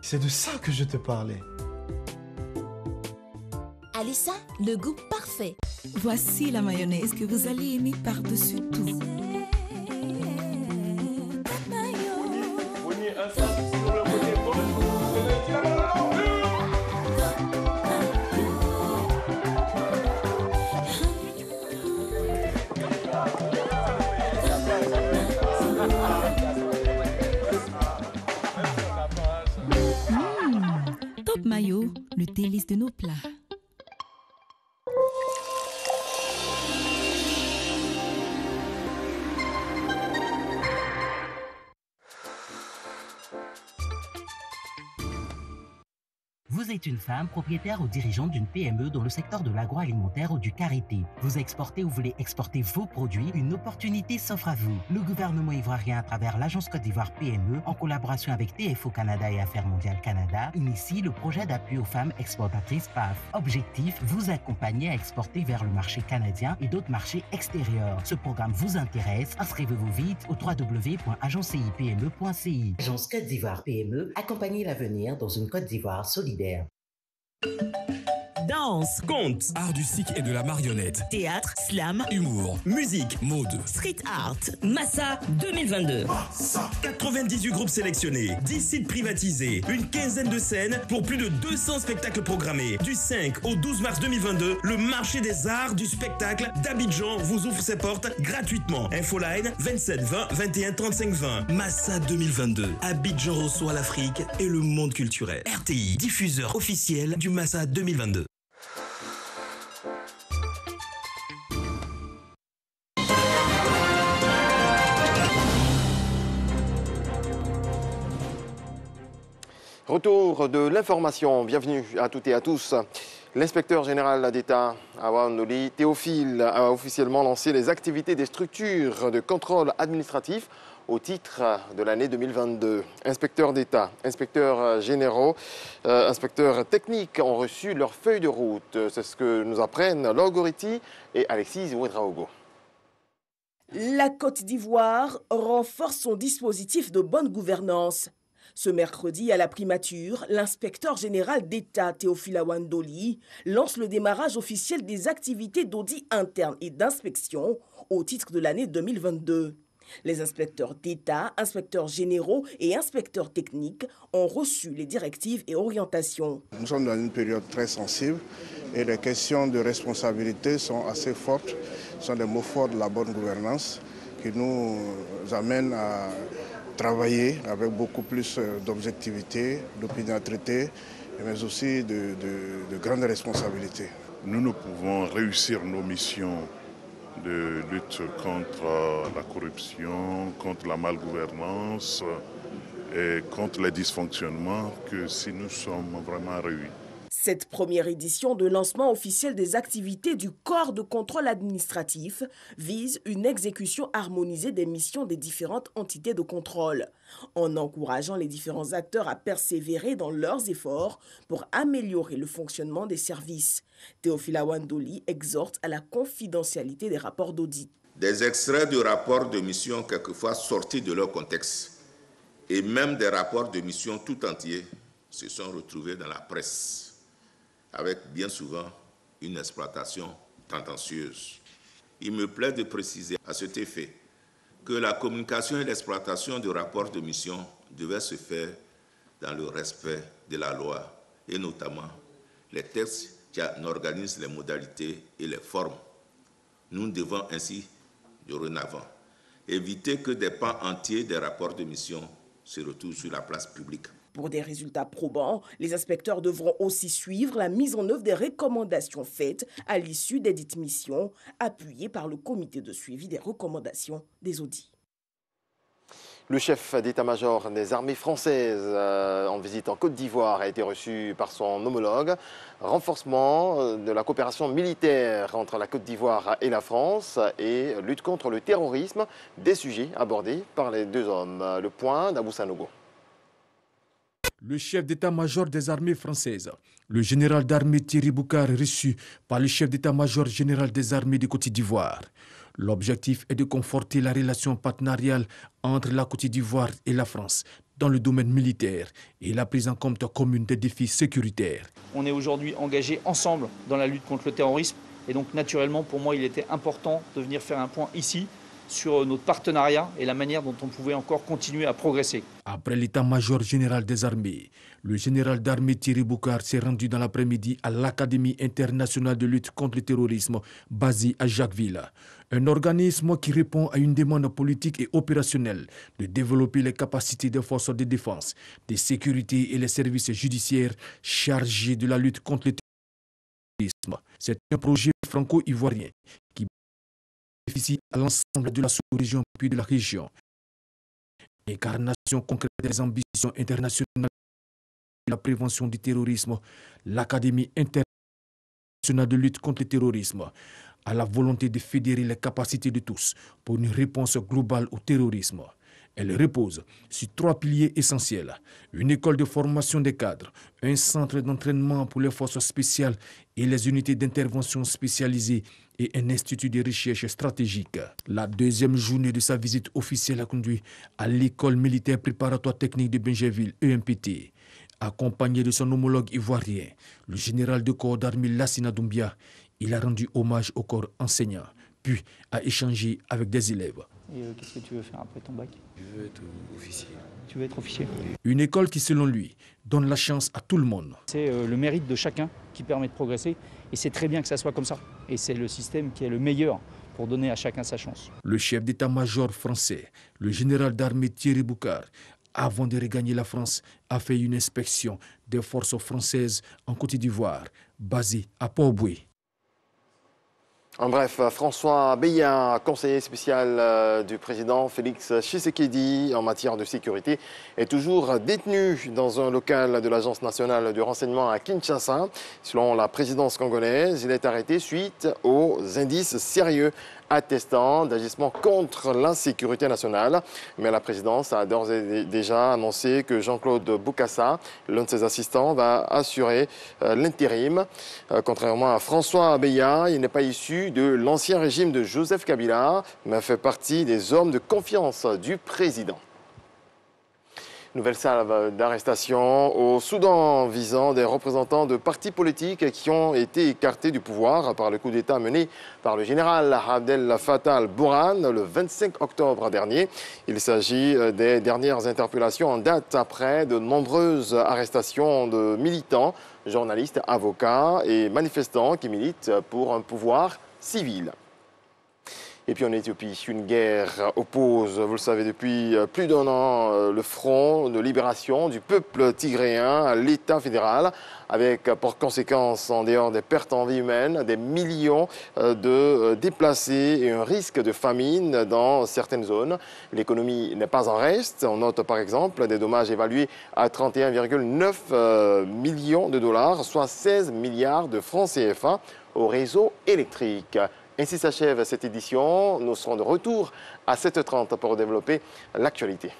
C'est de ça que je te parlais. Alissa, le goût parfait. Voici la mayonnaise que vous allez aimer par-dessus tout. Top Mayo, le délice de nos plats. Vous êtes une femme propriétaire ou dirigeante d'une PME dans le secteur de l'agroalimentaire ou du karité. Vous exportez ou voulez exporter vos produits, une opportunité s'offre à vous. Le gouvernement ivoirien, à travers l'Agence Côte d'Ivoire PME, en collaboration avec TFO Canada et Affaires mondiales Canada, initie le projet d'appui aux femmes exportatrices PAF. Objectif, vous accompagner à exporter vers le marché canadien et d'autres marchés extérieurs. Ce programme vous intéresse? Inscrivez-vous vite au www.agencipme.ci. Agence Côte d'Ivoire PME, accompagner l'avenir dans une Côte d'Ivoire solidaire. Danse, conte, art du cycle et de la marionnette, théâtre, slam, humour, musique, mode, street art, Massa 2022. 98 groupes sélectionnés, 10 sites privatisés, une quinzaine de scènes pour plus de 200 spectacles programmés. Du 5 au 12 mars 2022, le marché des arts du spectacle d'Abidjan vous ouvre ses portes gratuitement. Infoline 27 20 21 35 20. Massa 2022. Abidjan reçoit l'Afrique et le monde culturel. RTI, diffuseur officiel du Massa 2022. Retour de l'information, bienvenue à toutes et à tous. L'inspecteur général d'État, Awa Ndoli Théophile, a officiellement lancé les activités des structures de contrôle administratif au titre de l'année 2022. Inspecteurs d'État, inspecteurs généraux, inspecteurs techniques ont reçu leur feuille de route. C'est ce que nous apprennent Logoriti et Alexis Ouedraogo. La Côte d'Ivoire renforce son dispositif de bonne gouvernance. Ce mercredi, à la primature, l'inspecteur général d'État Théophile Awa Ndoli lance le démarrage officiel des activités d'audit interne et d'inspection au titre de l'année 2022. Les inspecteurs d'État, inspecteurs généraux et inspecteurs techniques ont reçu les directives et orientations. Nous sommes dans une période très sensible et les questions de responsabilité sont assez fortes. Ce sont des mots forts de la bonne gouvernance qui nous amènent à travailler avec beaucoup plus d'objectivité, d'opiniâtreté, mais aussi de grandes responsabilités. Nous ne pouvons réussir nos missions de lutte contre la corruption, contre la malgouvernance et contre les dysfonctionnements que si nous sommes vraiment réunis. Cette première édition de lancement officiel des activités du corps de contrôle administratif vise une exécution harmonisée des missions des différentes entités de contrôle, en encourageant les différents acteurs à persévérer dans leurs efforts pour améliorer le fonctionnement des services. Théophile Awa Ndoli exhorte à la confidentialité des rapports d'audit. Des extraits de rapports de mission quelquefois sortis de leur contexte et même des rapports de mission tout entiers se sont retrouvés dans la presse, avec bien souvent une exploitation tendancieuse. Il me plaît de préciser à cet effet que la communication et l'exploitation de rapports de mission devaient se faire dans le respect de la loi et notamment les textes qui en organise les modalités et les formes. Nous devons ainsi, dorénavant, éviter que des pans entiers des rapports de mission se retrouvent sur la place publique. Pour des résultats probants, les inspecteurs devront aussi suivre la mise en œuvre des recommandations faites à l'issue des dites missions, appuyées par le comité de suivi des recommandations des audits. Le chef d'état-major des armées françaises en visite en Côte d'Ivoire a été reçu par son homologue. Renforcement de la coopération militaire entre la Côte d'Ivoire et la France et lutte contre le terrorisme, des sujets abordés par les deux hommes. Le point d'Abou Sanogo. Le chef d'état-major des armées françaises, le général d'armée Thierry Boucard, reçu par le chef d'état-major général des armées de Côte d'Ivoire. L'objectif est de conforter la relation partenariale entre la Côte d'Ivoire et la France dans le domaine militaire et la prise en compte commune des défis sécuritaires. On est aujourd'hui engagés ensemble dans la lutte contre le terrorisme et donc naturellement pour moi il était important de venir faire un point ici sur notre partenariat et la manière dont on pouvait encore continuer à progresser. Après l'état-major général des armées, le général d'armée Thierry Boucard s'est rendu dans l'après-midi à l'Académie internationale de lutte contre le terrorisme basée à Jacquesville. Un organisme qui répond à une demande politique et opérationnelle de développer les capacités des forces de défense, de sécurité et les services judiciaires chargés de la lutte contre le terrorisme. C'est un projet franco-ivoirien qui bénéficie à l'ensemble de la sous-région puis de la région. Incarnation concrète des ambitions internationales de la prévention du terrorisme, l'Académie internationale de lutte contre le terrorisme a la volonté de fédérer les capacités de tous pour une réponse globale au terrorisme. Elle repose sur 3 piliers essentiels: une école de formation des cadres, un centre d'entraînement pour les forces spéciales et les unités d'intervention spécialisées et un institut de recherche stratégique. La deuxième journée de sa visite officielle a conduit à l'école militaire préparatoire technique de Bingerville, EMPT. Accompagné de son homologue ivoirien, le général de corps d'armée Lassina Doumbia, il a rendu hommage au corps enseignant, puis a échangé avec des élèves. Et qu'est-ce que tu veux faire après ton bac? Je veux être officier. Tu veux être officier? Une école qui, selon lui, donne la chance à tout le monde. C'est le mérite de chacun qui permet de progresser et c'est très bien que ça soit comme ça. Et c'est le système qui est le meilleur pour donner à chacun sa chance. Le chef d'état-major français, le général d'armée Thierry Boucard, avant de regagner la France, a fait une inspection des forces françaises en Côte d'Ivoire, basées à Port-Boué. En bref, François Beya, conseiller spécial du président Félix Tshisekedi en matière de sécurité, est toujours détenu dans un local de l'Agence nationale du renseignement à Kinshasa. Selon la présidence congolaise, il est arrêté suite aux indices sérieux attestant d'agissements contre la sécurité nationale. Mais la présidence a d'ores et déjà annoncé que Jean-Claude Boukassa, l'un de ses assistants, va assurer l'intérim. Contrairement à François Beya, il n'est pas issu de l'ancien régime de Joseph Kabila, mais fait partie des hommes de confiance du président. Nouvelle salve d'arrestation au Soudan visant des représentants de partis politiques qui ont été écartés du pouvoir par le coup d'État mené par le général Abdel Fattah al-Burhan le 25 octobre dernier. Il s'agit des dernières interpellations en date après de nombreuses arrestations de militants, journalistes, avocats et manifestants qui militent pour un pouvoir civil. Et puis en Éthiopie, une guerre oppose, vous le savez, depuis plus d'1 an, le front de libération du peuple tigréen à l'État fédéral, avec pour conséquence, en dehors des pertes en vie humaine, des millions de déplacés et un risque de famine dans certaines zones. L'économie n'est pas en reste. On note par exemple des dommages évalués à 31,9 millions de dollars, soit 16 milliards de francs CFA au réseau électrique. Ainsi s'achève cette édition. Nous serons de retour à 7h30 pour développer l'actualité.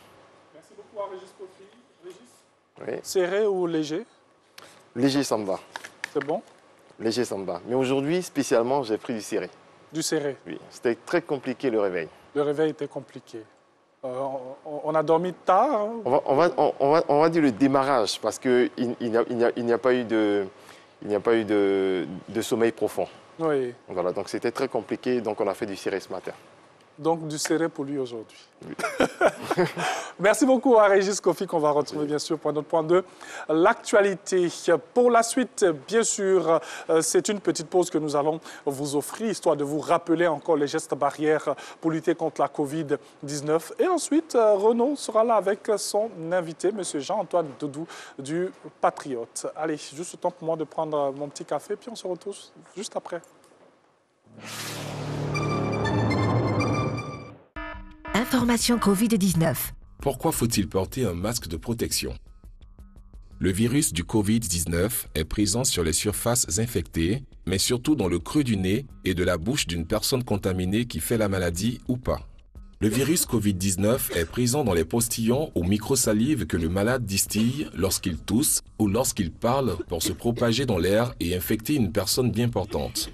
Merci beaucoup à Régis Kofi. Régis, oui. Serré ou léger? Léger, ça me va. C'est bon? Léger, ça me va. Mais aujourd'hui, spécialement, j'ai pris du serré. Du serré? Oui. C'était très compliqué le réveil. Le réveil était compliqué. On a dormi tard, hein? On va dire le démarrage, parce qu'il n'y a pas eu de sommeil profond. Oui. Voilà, donc c'était très compliqué, donc on a fait du serré ce matin. Donc, du serré pour lui aujourd'hui. Oui. Merci beaucoup à Régis Kofi, qu'on va retrouver bien sûr pour notre point 2. L'actualité. Pour la suite, bien sûr, c'est une petite pause que nous allons vous offrir, histoire de vous rappeler encore les gestes barrières pour lutter contre la COVID-19. Et ensuite, Renaud sera là avec son invité, M. Jean-Antoine Doudou du Patriote. Allez, juste le temps pour moi de prendre mon petit café, puis on se retrouve juste après. Information Covid-19. Pourquoi faut-il porter un masque de protection? Le virus du Covid-19 est présent sur les surfaces infectées, mais surtout dans le creux du nez et de la bouche d'une personne contaminée qui fait la maladie ou pas. Le virus Covid-19 est présent dans les postillons ou microsalives que le malade distille lorsqu'il tousse ou lorsqu'il parle pour se propager dans l'air et infecter une personne bien portante.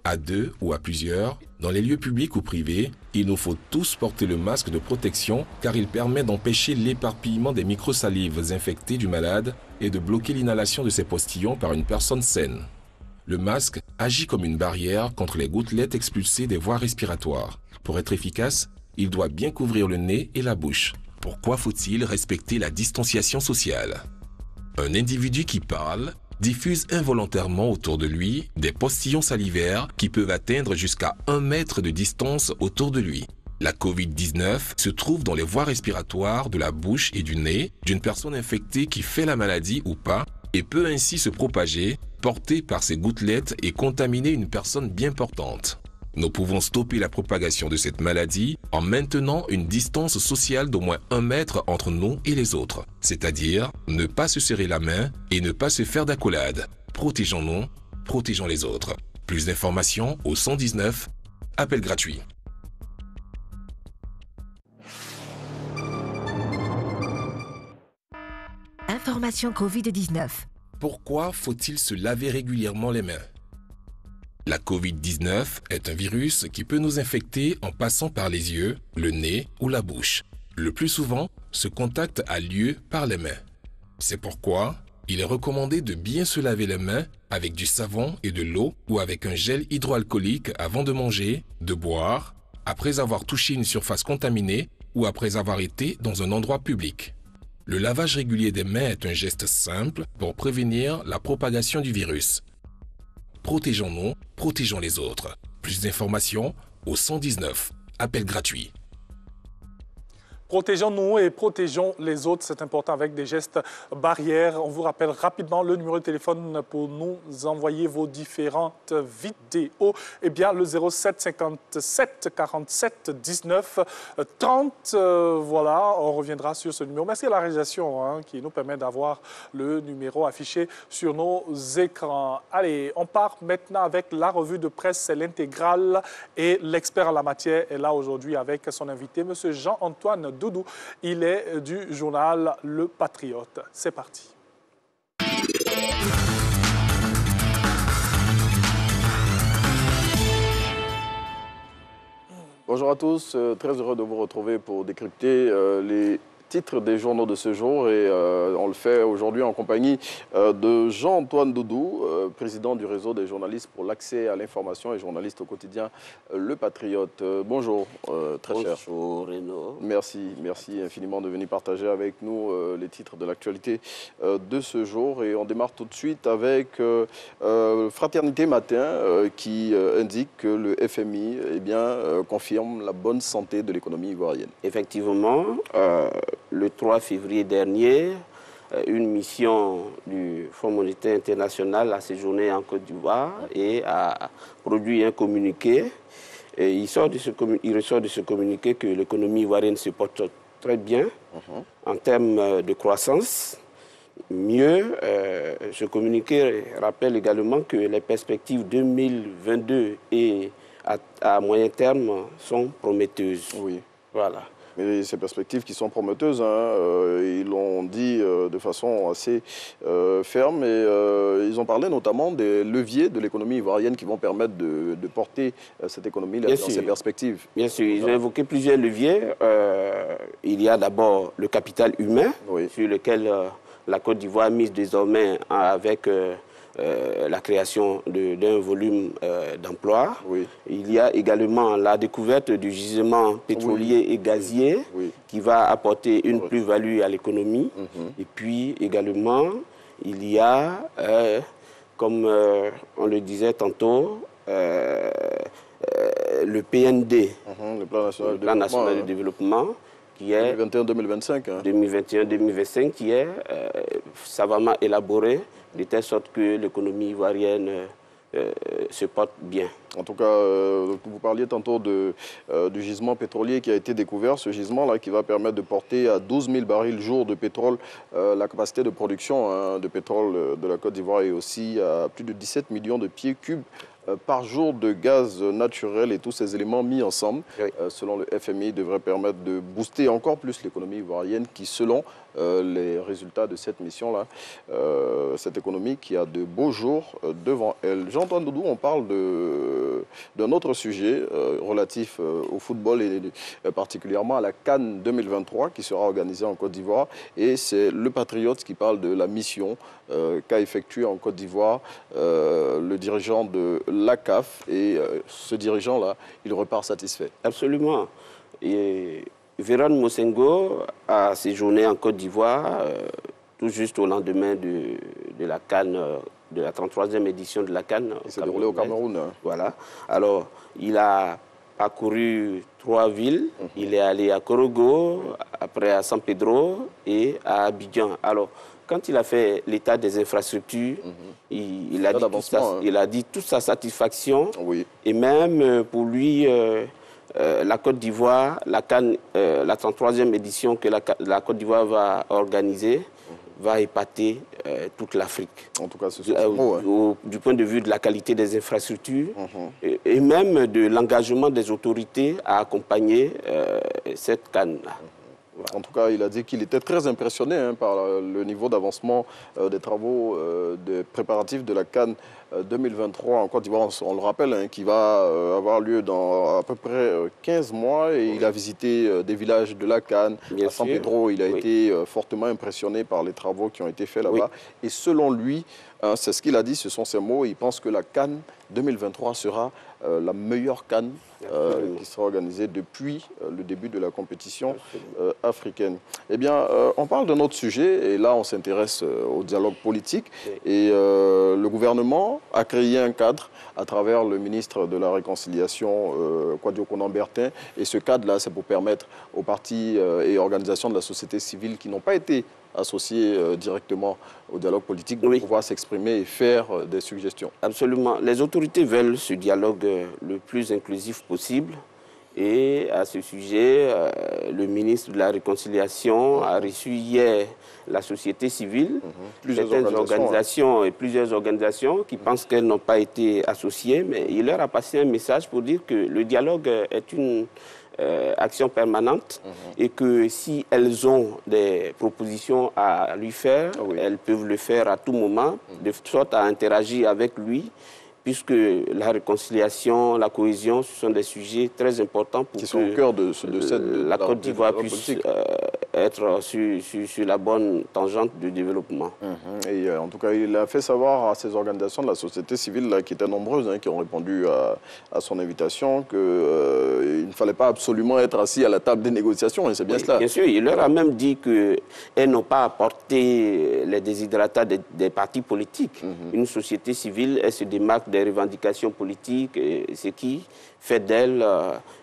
À deux ou à plusieurs, dans les lieux publics ou privés, il nous faut tous porter le masque de protection car il permet d'empêcher l'éparpillement des microsalives infectées du malade et de bloquer l'inhalation de ces postillons par une personne saine. Le masque agit comme une barrière contre les gouttelettes expulsées des voies respiratoires. Pour être efficace, il doit bien couvrir le nez et la bouche. Pourquoi faut-il respecter la distanciation sociale? Un individu qui parle diffuse involontairement autour de lui des postillons salivaires qui peuvent atteindre jusqu'à 1 mètre de distance autour de lui. La COVID-19 se trouve dans les voies respiratoires de la bouche et du nez d'une personne infectée qui fait la maladie ou pas et peut ainsi se propager, porter par ces gouttelettes et contaminer une personne bien portante. Nous pouvons stopper la propagation de cette maladie en maintenant une distance sociale d'au moins 1 mètre entre nous et les autres, c'est-à-dire ne pas se serrer la main et ne pas se faire d'accolade. Protégeons-nous, protégeons les autres. Plus d'informations au 119, appel gratuit. Information Covid-19. Pourquoi faut-il se laver régulièrement les mains? La COVID-19 est un virus qui peut nous infecter en passant par les yeux, le nez ou la bouche. Le plus souvent, ce contact a lieu par les mains. C'est pourquoi il est recommandé de bien se laver les mains avec du savon et de l'eau ou avec un gel hydroalcoolique avant de manger, de boire, après avoir touché une surface contaminée ou après avoir été dans un endroit public. Le lavage régulier des mains est un geste simple pour prévenir la propagation du virus. Protégeons-nous, protégeons les autres. Plus d'informations au 119, appel gratuit. Protégeons-nous et protégeons les autres, c'est important avec des gestes barrières. On vous rappelle rapidement le numéro de téléphone pour nous envoyer vos différentes vidéos. Eh bien, le 07 57 47 19 30. Voilà, on reviendra sur ce numéro. Merci à la réalisation qui nous permet d'avoir le numéro affiché sur nos écrans. Allez, on part maintenant avec la revue de presse, c'est l'intégrale et l'expert en la matière est là aujourd'hui avec son invité, M. Jean-Antoine Doudou. Il est du journal Le Patriote. C'est parti. Bonjour à tous, très heureux de vous retrouver pour décrypter les titres des journaux de ce jour et on le fait aujourd'hui en compagnie de Jean-Antoine Doudou, président du réseau des journalistes pour l'accès à l'information et journaliste au quotidien Le Patriote. Bonjour, très cher. Bonjour Renaud. Merci infiniment de venir partager avec nous les titres de l'actualité de ce jour et on démarre tout de suite avec Fraternité Matin qui indique que le FMI confirme la bonne santé de l'économie ivoirienne. Effectivement, le 3 février dernier, une mission du Fonds monétaire international a séjourné en Côte d'Ivoire et a produit un communiqué. Et il ressort de ce communiqué que l'économie ivoirienne se porte très bien en termes de croissance. Mieux, ce communiqué rappelle également que les perspectives 2022 et à moyen terme sont prometteuses. Oui. Voilà. Mais ces perspectives qui sont prometteuses, ils l'ont dit de façon assez ferme et ils ont parlé notamment des leviers de l'économie ivoirienne qui vont permettre de porter cette économie dans ces perspectives. Bien sûr, ils ont évoqué plusieurs leviers. Il y a d'abord le capital humain, sur lequel la Côte d'Ivoire mise désormais avec la création d'un volume d'emplois. Oui. Il y a également la découverte du gisement pétrolier et gazier qui va apporter une plus-value à l'économie. Et puis également, il y a, comme on le disait tantôt, le PND, le Plan national de développement, qui est 2021-2025. 2021-2025, qui est savamment élaboré de telle sorte que l'économie ivoirienne se porte bien. En tout cas, vous parliez tantôt du gisement pétrolier qui a été découvert. Ce gisement-là qui va permettre de porter à 12 000 barils jour de pétrole la capacité de production de pétrole de la Côte d'Ivoire et aussi à plus de 17 millions de pieds cubes par jour de gaz naturel, et tous ces éléments mis ensemble, selon le FMI, devraient permettre de booster encore plus l'économie ivoirienne qui, selon les résultats de cette mission-là, cette économie qui a de beaux jours devant elle. Jean-Antoine Doudou, on parle d'un autre sujet relatif au football et particulièrement à la CAN 2023 qui sera organisée en Côte d'Ivoire, et c'est le Patriote qui parle de la mission qu'a effectuée en Côte d'Ivoire le dirigeant de l'ACAF, et ce dirigeant-là, il repart satisfait. Absolument. Et Véron Mosengo a séjourné en Côte d'Ivoire tout juste au lendemain de la CAN, de la 33e édition de la CAN. Il s'est déroulé au Cameroun. Voilà. Alors, il a parcouru 3 villes. Il est allé à Korogo, après à San Pedro et à Abidjan. Alors, quand il a fait l'état des infrastructures, il a dit toute sa satisfaction. Et même pour lui, la Côte d'Ivoire, la CAN, la 33e édition que la Côte d'Ivoire va organiser, va épater toute l'Afrique. En tout cas, ce sont du point de vue de la qualité des infrastructures et même de l'engagement des autorités à accompagner cette CAN. En tout cas, il a dit qu'il était très impressionné par le niveau d'avancement des travaux des préparatifs de la CAN 2023 en Côte d'Ivoire. On le rappelle, qui va avoir lieu dans à peu près 15 mois. Et il a visité des villages de la CAN. À San Pedro, il a été fortement impressionné par les travaux qui ont été faits là-bas. Et selon lui, c'est ce qu'il a dit, ce sont ses mots, il pense que la CAN 2023 sera la meilleure CAN qui sera organisée depuis le début de la compétition africaine. Eh bien, on parle d'un autre sujet, et là on s'intéresse au dialogue politique. Et le gouvernement a créé un cadre à travers le ministre de la Réconciliation, Kwadwo Konan-Bertin. Et ce cadre-là, c'est pour permettre aux partis et organisations de la société civile qui n'ont pas été associés directement au dialogue politique de pouvoir s'exprimer et faire des suggestions. Absolument. Les autorités veulent ce dialogue le plus inclusif possible. Et à ce sujet, le ministre de la Réconciliation a reçu hier la société civile, plusieurs organisations qui pensent qu'elles n'ont pas été associées, mais il leur a passé un message pour dire que le dialogue est une action permanente et que si elles ont des propositions à lui faire, elles peuvent le faire à tout moment, de sorte à interagir avec lui, puisque la réconciliation, la cohésion, ce sont des sujets très importants pour que au cœur de la Côte d'Ivoire puisse être sur la bonne tangente du développement. Et en tout cas, il a fait savoir à ces organisations de la société civile, là, qui étaient nombreuses, qui ont répondu à son invitation, qu'il ne fallait pas absolument être assis à la table des négociations, et c'est bien cela. Bien sûr, il leur a même dit qu'elles n'ont pas apporté les déshydratats des partis politiques. Une société civile, elle se démarque des revendications politiques, ce qui fait d'elle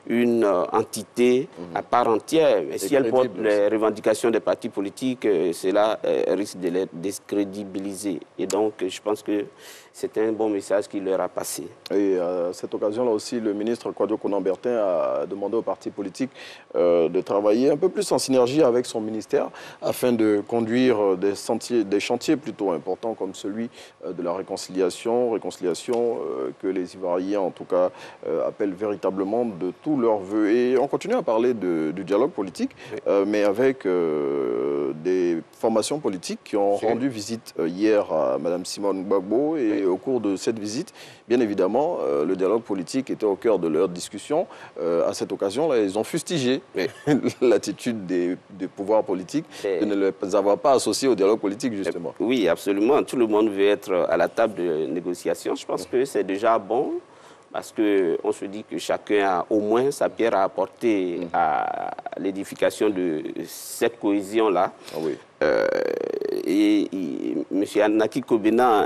une entité à part entière. Mais si elle porte les revendications des partis politiques, cela risque de les décrédibiliser. Et donc, je pense que c'est un bon message qu'il leur a passé. Et à cette occasion-là aussi, le ministre Kwadwo Konan-Bertin a demandé aux partis politiques de travailler un peu plus en synergie avec son ministère afin de conduire des chantiers plutôt importants comme celui de la réconciliation situation que les Ivoiriens, en tout cas, appellent véritablement de tous leurs voeux. Et on continue à parler du dialogue politique, mais avec des formations politiques qui ont rendu visite hier à Mme Simone Gbagbo. Et au cours de cette visite, bien évidemment, le dialogue politique était au cœur de leur discussion. À cette occasion-là, ils ont fustigé l'attitude des pouvoirs politiques de ne les avoir pas associés au dialogue politique, justement. Oui, absolument. Tout le monde veut être à la table de négociation. Je pense que c'est déjà bon. Parce qu'on se dit que chacun a au moins sa pierre à apporter à l'édification de cette cohésion-là. Et M. Anaki Kobena,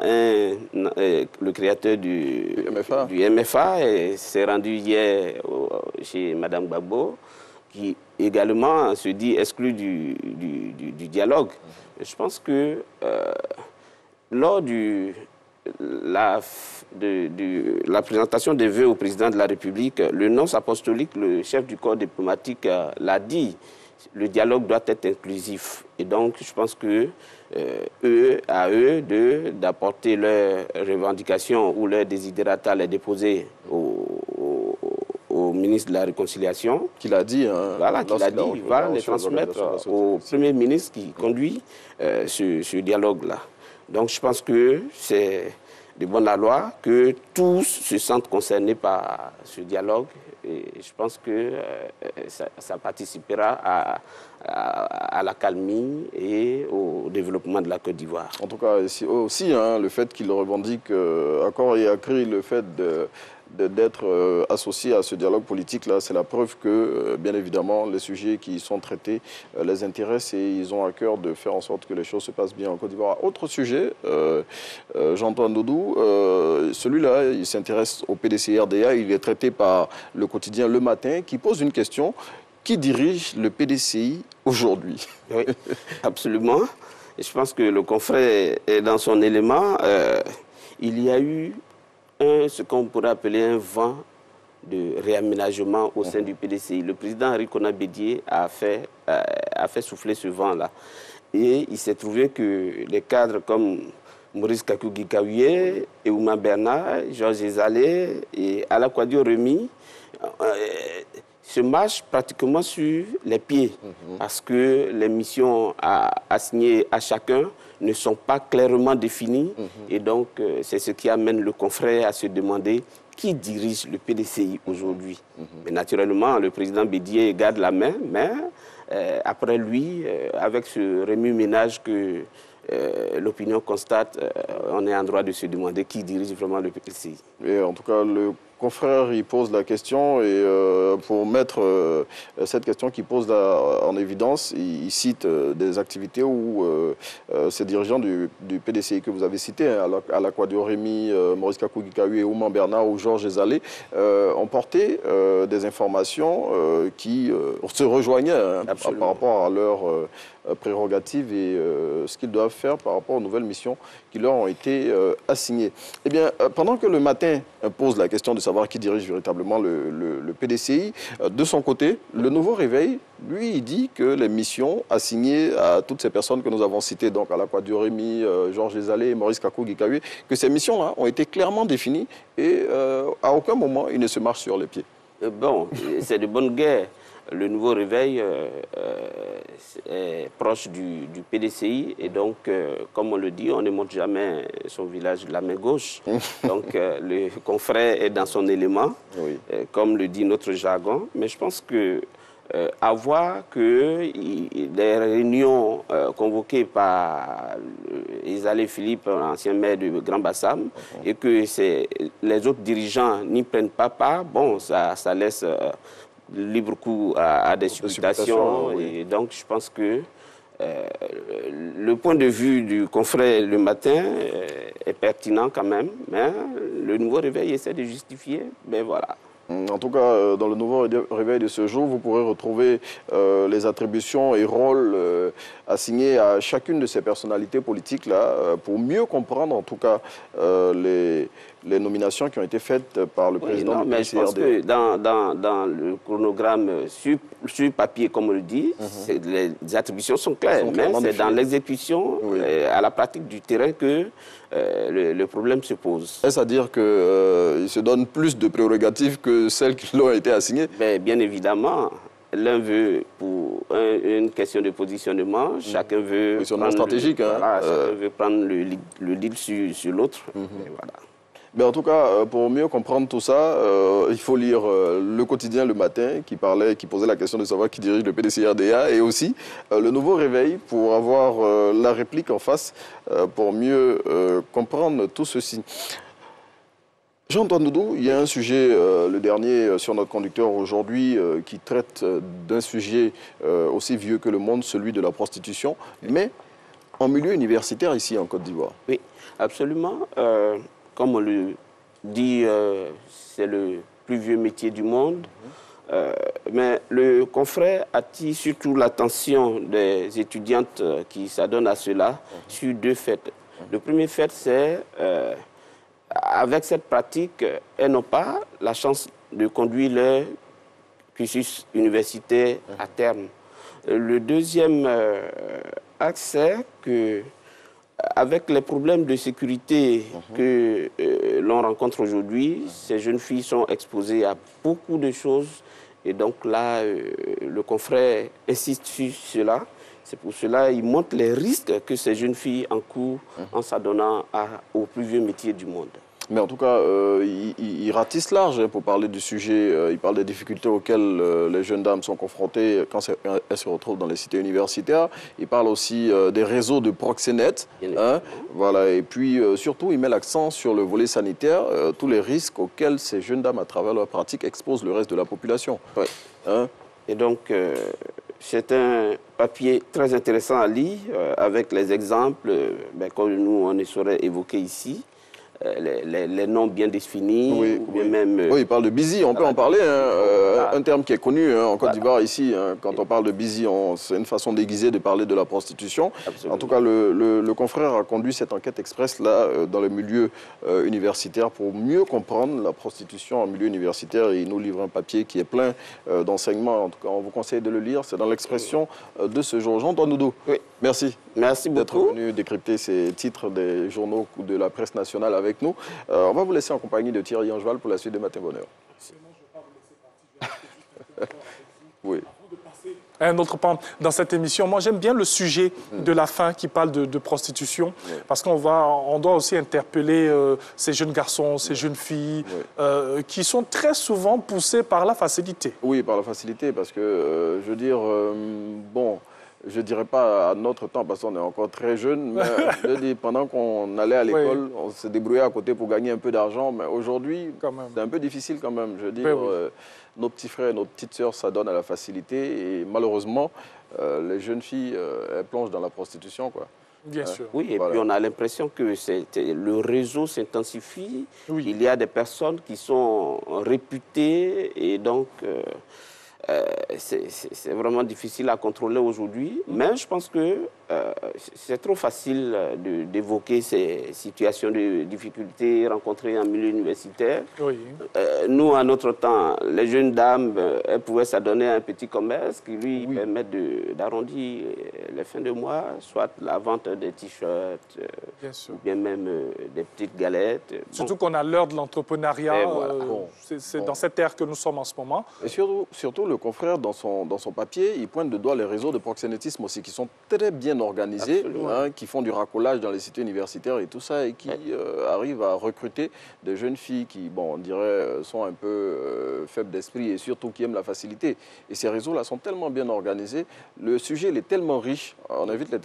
le créateur du MFA, s'est rendu hier chez Mme Gbagbo, qui également se dit exclu du dialogue. Je pense que lors de la présentation des vœux au président de la République, le nonce apostolique, le chef du corps diplomatique, l'a dit, le dialogue doit être inclusif. Et donc, je pense que à eux d'apporter leurs revendications ou leurs desiderata, les déposer au ministre de la Réconciliation. Qu'il a dit. Voilà, qu'il a dit, il va les transmettre au Premier ministre qui conduit ce dialogue-là. Donc, je pense que c'est de bonne loi que tous se sentent concernés par ce dialogue. Et je pense que ça participera à la calmie et au développement de la Côte d'Ivoire. En tout cas, aussi, le fait qu'il revendique à corps et à cri le fait d'être associé à ce dialogue politique-là, c'est la preuve que, bien évidemment, les sujets qui sont traités les intéressent et ils ont à cœur de faire en sorte que les choses se passent bien en Côte d'Ivoire. Autre sujet, Jean-Antoine Doudou, celui-là, il s'intéresse au PDCI-RDA, il est traité par le quotidien Le Matin, qui pose une question. Qui dirige le PDCI aujourd'hui? Oui, absolument. Et je pense que le confrère est dans son élément. Il y a eu ce qu'on pourrait appeler un vent de réaménagement au sein du PDCI. Le président Henri Konan Bédié a fait souffler ce vent-là. Et il s'est trouvé que les cadres comme Maurice Kakou-Gikaouye, Eouma Bernard, Georges Ezalé et Alakwadio Remy se marchent pratiquement sur les pieds parce que les missions assignées à chacun ne sont pas clairement définies. Et donc, c'est ce qui amène le confrère à se demander qui dirige le PDCI aujourd'hui. Mais naturellement, le président Bédié garde la main, mais après lui, avec ce remue-ménage que l'opinion constate, on est en droit de se demander qui dirige vraiment le PDCI. Et en tout cas, le confrère, il pose la question et pour mettre cette question qu'il pose en évidence, il cite des activités où ces dirigeants du PDCI que vous avez cités, Alakwadio Remy, Maurice Kakou-Gikaouye, Eouma Bernard ou Georges Ezalé, ont porté des informations qui se rejoignaient par rapport à leurs prérogatives et ce qu'ils doivent faire par rapport aux nouvelles missions qui leur ont été assignées. Eh bien, pendant que Le Matin pose la question de savoir qui dirige véritablement le PDCI, de son côté, Le Nouveau Réveil, lui, il dit que les missions assignées à toutes ces personnes que nous avons citées, donc Alakwadio Remy, Georges Ezalé et Maurice Kakou-Gikaouye, que ces missions-là ont été clairement définies et à aucun moment, ils ne se marchent sur les pieds. Bon, c'est de bonne guerre. Le Nouveau Réveil est proche du PDCI et donc, comme on le dit, on ne monte jamais son village de la main gauche. Donc, le confrère est dans son élément, comme le dit notre jargon. Mais je pense que à voir que les réunions convoquées par Ezalé Philippe, ancien maire de Grand Bassam, et que les autres dirigeants n'y prennent pas part, bon, ça laisse libre cours à des supputations. Et donc, je pense que le point de vue du confrère Le Matin est pertinent quand même, mais Le Nouveau Réveil essaie de justifier, mais voilà. En tout cas, dans le nouveau réveil de ce jour, vous pourrez retrouver les attributions et rôles assignés à chacune de ces personnalités politiques-là pour mieux comprendre, en tout cas, les nominations qui ont été faites par le président du mais je pense que dans le chronogramme sur papier, comme on le dit, les attributions sont claires, mais c'est dans l'exécution, à la pratique du terrain que le problème se pose. Est-ce à dire qu'il se donne plus de prérogatives que celles qui leur ont été assignées? Bien évidemment. L'un veut pour une question de positionnement, chacun veut positionnement stratégique. Chacun veut prendre le lead sur l'autre. Voilà. Mais en tout cas, pour mieux comprendre tout ça, il faut lire Le Quotidien le matin qui posait la question de savoir qui dirige le PDCRDA et aussi Le Nouveau Réveil pour avoir la réplique en face pour mieux comprendre tout ceci. Jean-Antoine Doudou, il y a un sujet, le dernier sur notre conducteur aujourd'hui, qui traite d'un sujet aussi vieux que le monde, celui de la prostitution, mais en milieu universitaire ici en Côte d'Ivoire. Oui, absolument. Comme on le dit, c'est le plus vieux métier du monde. Mais le confrère attire surtout l'attention des étudiantes qui s'adonnent à cela sur deux faits. Le premier fait, c'est avec cette pratique, elles n'ont pas la chance de conduire leur cursus universitaire à terme. Le deuxième axe, c'est que avec les problèmes de sécurité que l'on rencontre aujourd'hui, ces jeunes filles sont exposées à beaucoup de choses. Et donc là, le confrère insiste sur cela. C'est pour cela qu'il montre les risques que ces jeunes filles encourent en s'adonnant au plus vieux métier du monde. Mais en tout cas, il ratisse large pour parler du sujet. Il parle des difficultés auxquelles les jeunes dames sont confrontées quand elles se retrouvent dans les cités universitaires. Il parle aussi des réseaux de proxénètes. Voilà. Et puis, surtout, il met l'accent sur le volet sanitaire, tous les risques auxquels ces jeunes dames, à travers leur pratique, exposent le reste de la population. Oui. Et donc, c'est un papier très intéressant à lire, avec les exemples, comme nous, on les saurait évoquer ici. Les noms bien définis. Oui, il parle de busy, on peut en parler. Un terme qui est connu en Côte d'Ivoire ici. Quand on parle de busy, c'est une façon déguisée de parler de la prostitution. Absolument. En tout cas, le confrère a conduit cette enquête express là dans le milieu universitaire pour mieux comprendre la prostitution en milieu universitaire. Et il nous livre un papier qui est plein d'enseignements. En tout cas, on vous conseille de le lire. C'est dans l'expression de ce jour. Jean-Antoine Doudou, merci. Merci beaucoup d'être venu décrypter ces titres des journaux ou de la presse nationale avec nous. On va vous laisser en compagnie de Thierry Angeval pour la suite de Matin Bonheur. Oui. Un autre pan dans cette émission. Moi, j'aime bien le sujet de la fin qui parle de prostitution, parce qu'on doit aussi interpeller ces jeunes garçons, ces jeunes filles, qui sont très souvent poussés par la facilité. Oui, par la facilité, parce que, je veux dire, bon... Je ne dirais pas à notre temps, parce qu'on est encore très jeune, mais je dis, pendant qu'on allait à l'école, on se débrouillait à côté pour gagner un peu d'argent. Mais aujourd'hui, c'est un peu difficile quand même. Je veux dire, nos petits frères et nos petites sœurs s'adonnent à la facilité. Et malheureusement, les jeunes filles, elles plongent dans la prostitution, quoi. Bien sûr. Oui, et puis on a l'impression que le réseau s'intensifie. Il y a des personnes qui sont réputées et donc... c'est vraiment difficile à contrôler aujourd'hui, mais je pense que c'est trop facile d'évoquer ces situations de difficultés rencontrées en milieu universitaire. Nous, à notre temps, les jeunes dames, elles pouvaient s'adonner à un petit commerce qui lui permet d'arrondir les fins de mois, soit la vente des t-shirts, ou bien même des petites galettes. Surtout qu'on a l'heure de l'entrepreneuriat, c'est dans cette ère que nous sommes en ce moment. Et surtout le confrère, dans son papier, il pointe de doigt les réseaux de proxénétisme aussi, qui sont très bien organisés, qui font du racolage dans les cités universitaires et tout ça, et qui arrivent à recruter des jeunes filles qui, bon, on dirait, sont un peu faibles d'esprit et surtout qui aiment la facilité. Et ces réseaux-là sont tellement bien organisés, le sujet il est tellement riche, on invite les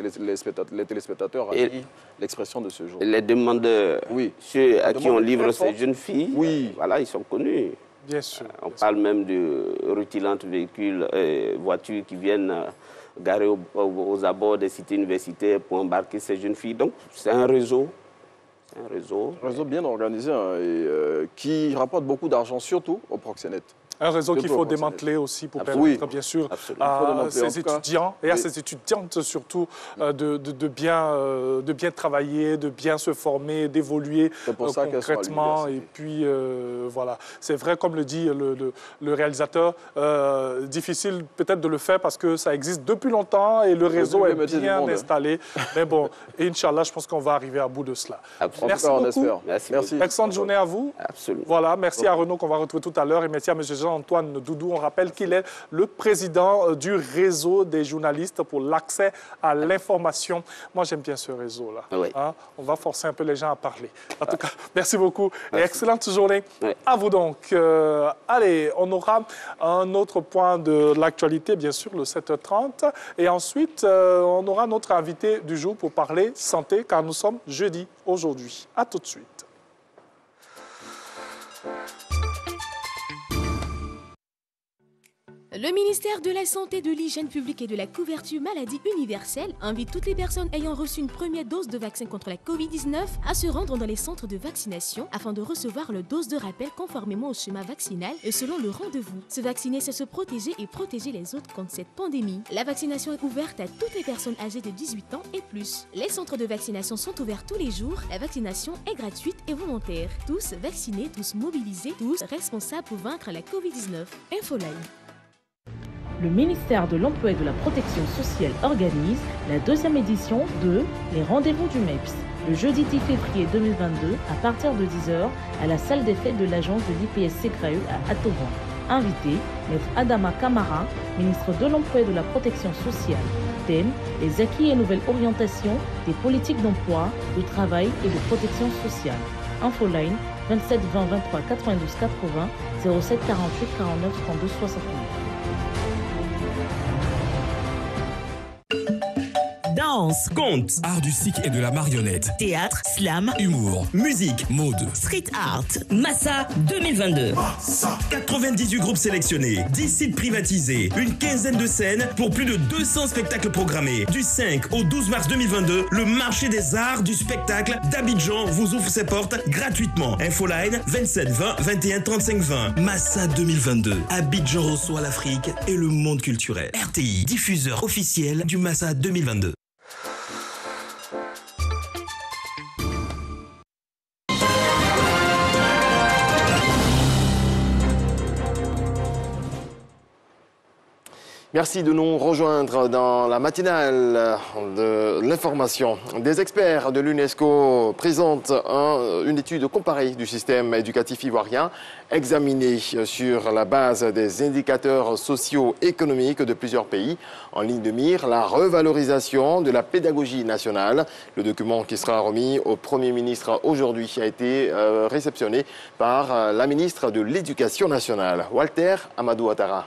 téléspectateurs à lire l'expression de ce jour. Les demandeurs, ceux à qui on livre ces jeunes filles, voilà, ils sont connus. Bien sûr. On parle même de rutilantes véhicules, voitures qui viennent garer aux abords des cités universitaires pour embarquer ces jeunes filles. Donc, c'est un réseau Un réseau bien organisé et qui rapporte beaucoup d'argent, surtout aux proxénètes. Un réseau qu'il faut démanteler aussi pour permettre, bien sûr, à ces étudiants et à ces étudiantes surtout de bien travailler, de bien se former, d'évoluer concrètement. Et puis, voilà. C'est vrai, comme le dit le réalisateur, difficile peut-être de le faire parce que ça existe depuis longtemps et le réseau est bien installé. Mais bon, Inch'Allah, je pense qu'on va arriver à bout de cela. Merci beaucoup. Merci. Excellente journée à vous. Absolument. Voilà, merci à Renaud qu'on va retrouver tout à l'heure et merci à M. Jean-Antoine Doudou. On rappelle qu'il est le président du réseau des journalistes pour l'accès à l'information. Moi, j'aime bien ce réseau-là. Oui. Hein? On va forcer un peu les gens à parler. En tout cas, merci beaucoup et excellente journée à vous donc. Allez, on aura un autre point de l'actualité, bien sûr, le 7h30. Et ensuite, on aura notre invité du jour pour parler santé, car nous sommes jeudi aujourd'hui. À tout de suite. Le ministère de la Santé, de l'Hygiène publique et de la couverture maladie universelle invite toutes les personnes ayant reçu une première dose de vaccin contre la Covid-19 à se rendre dans les centres de vaccination afin de recevoir leur dose de rappel conformément au schéma vaccinal et selon le rendez-vous. Se vacciner, c'est se protéger et protéger les autres contre cette pandémie. La vaccination est ouverte à toutes les personnes âgées de 18 ans et plus. Les centres de vaccination sont ouverts tous les jours. La vaccination est gratuite et volontaire. Tous vaccinés, tous mobilisés, tous responsables pour vaincre la Covid-19. Infoline. Le ministère de l'Emploi et de la Protection sociale organise la 2e édition de Les Rendez-vous du MEPS, le jeudi 10 février 2022 à partir de 10h à la salle des fêtes de l'agence de l'IPSC Craeux à Atovan. Invité, Maître Adama Kamara, ministre de l'Emploi et de la Protection sociale. Thème, les acquis et nouvelles orientations des politiques d'emploi, de travail et de protection sociale. Infoline 27 20 23 92 80 07 48 49 32 69. Danse, conte, art du cycle et de la marionnette, théâtre, slam, humour, musique, mode, street art, Massa 2022. 98 groupes sélectionnés, 10 sites privatisés, une quinzaine de scènes pour plus de 200 spectacles programmés. Du 5 au 12 mars 2022, le marché des arts du spectacle d'Abidjan vous ouvre ses portes gratuitement. Infoline 27 20 21 35 20. Massa 2022. Abidjan reçoit l'Afrique et le monde culturel. RTI, diffuseur officiel du Massa 2022. Merci de nous rejoindre dans la matinale de l'information. Des experts de l'UNESCO présentent une étude comparée du système éducatif ivoirien, examinée sur la base des indicateurs socio-économiques de plusieurs pays. En ligne de mire, la revalorisation de la pédagogie nationale. Le document qui sera remis au Premier ministre aujourd'hui a été réceptionné par la ministre de l'Éducation nationale, Walter Amadou Ouattara.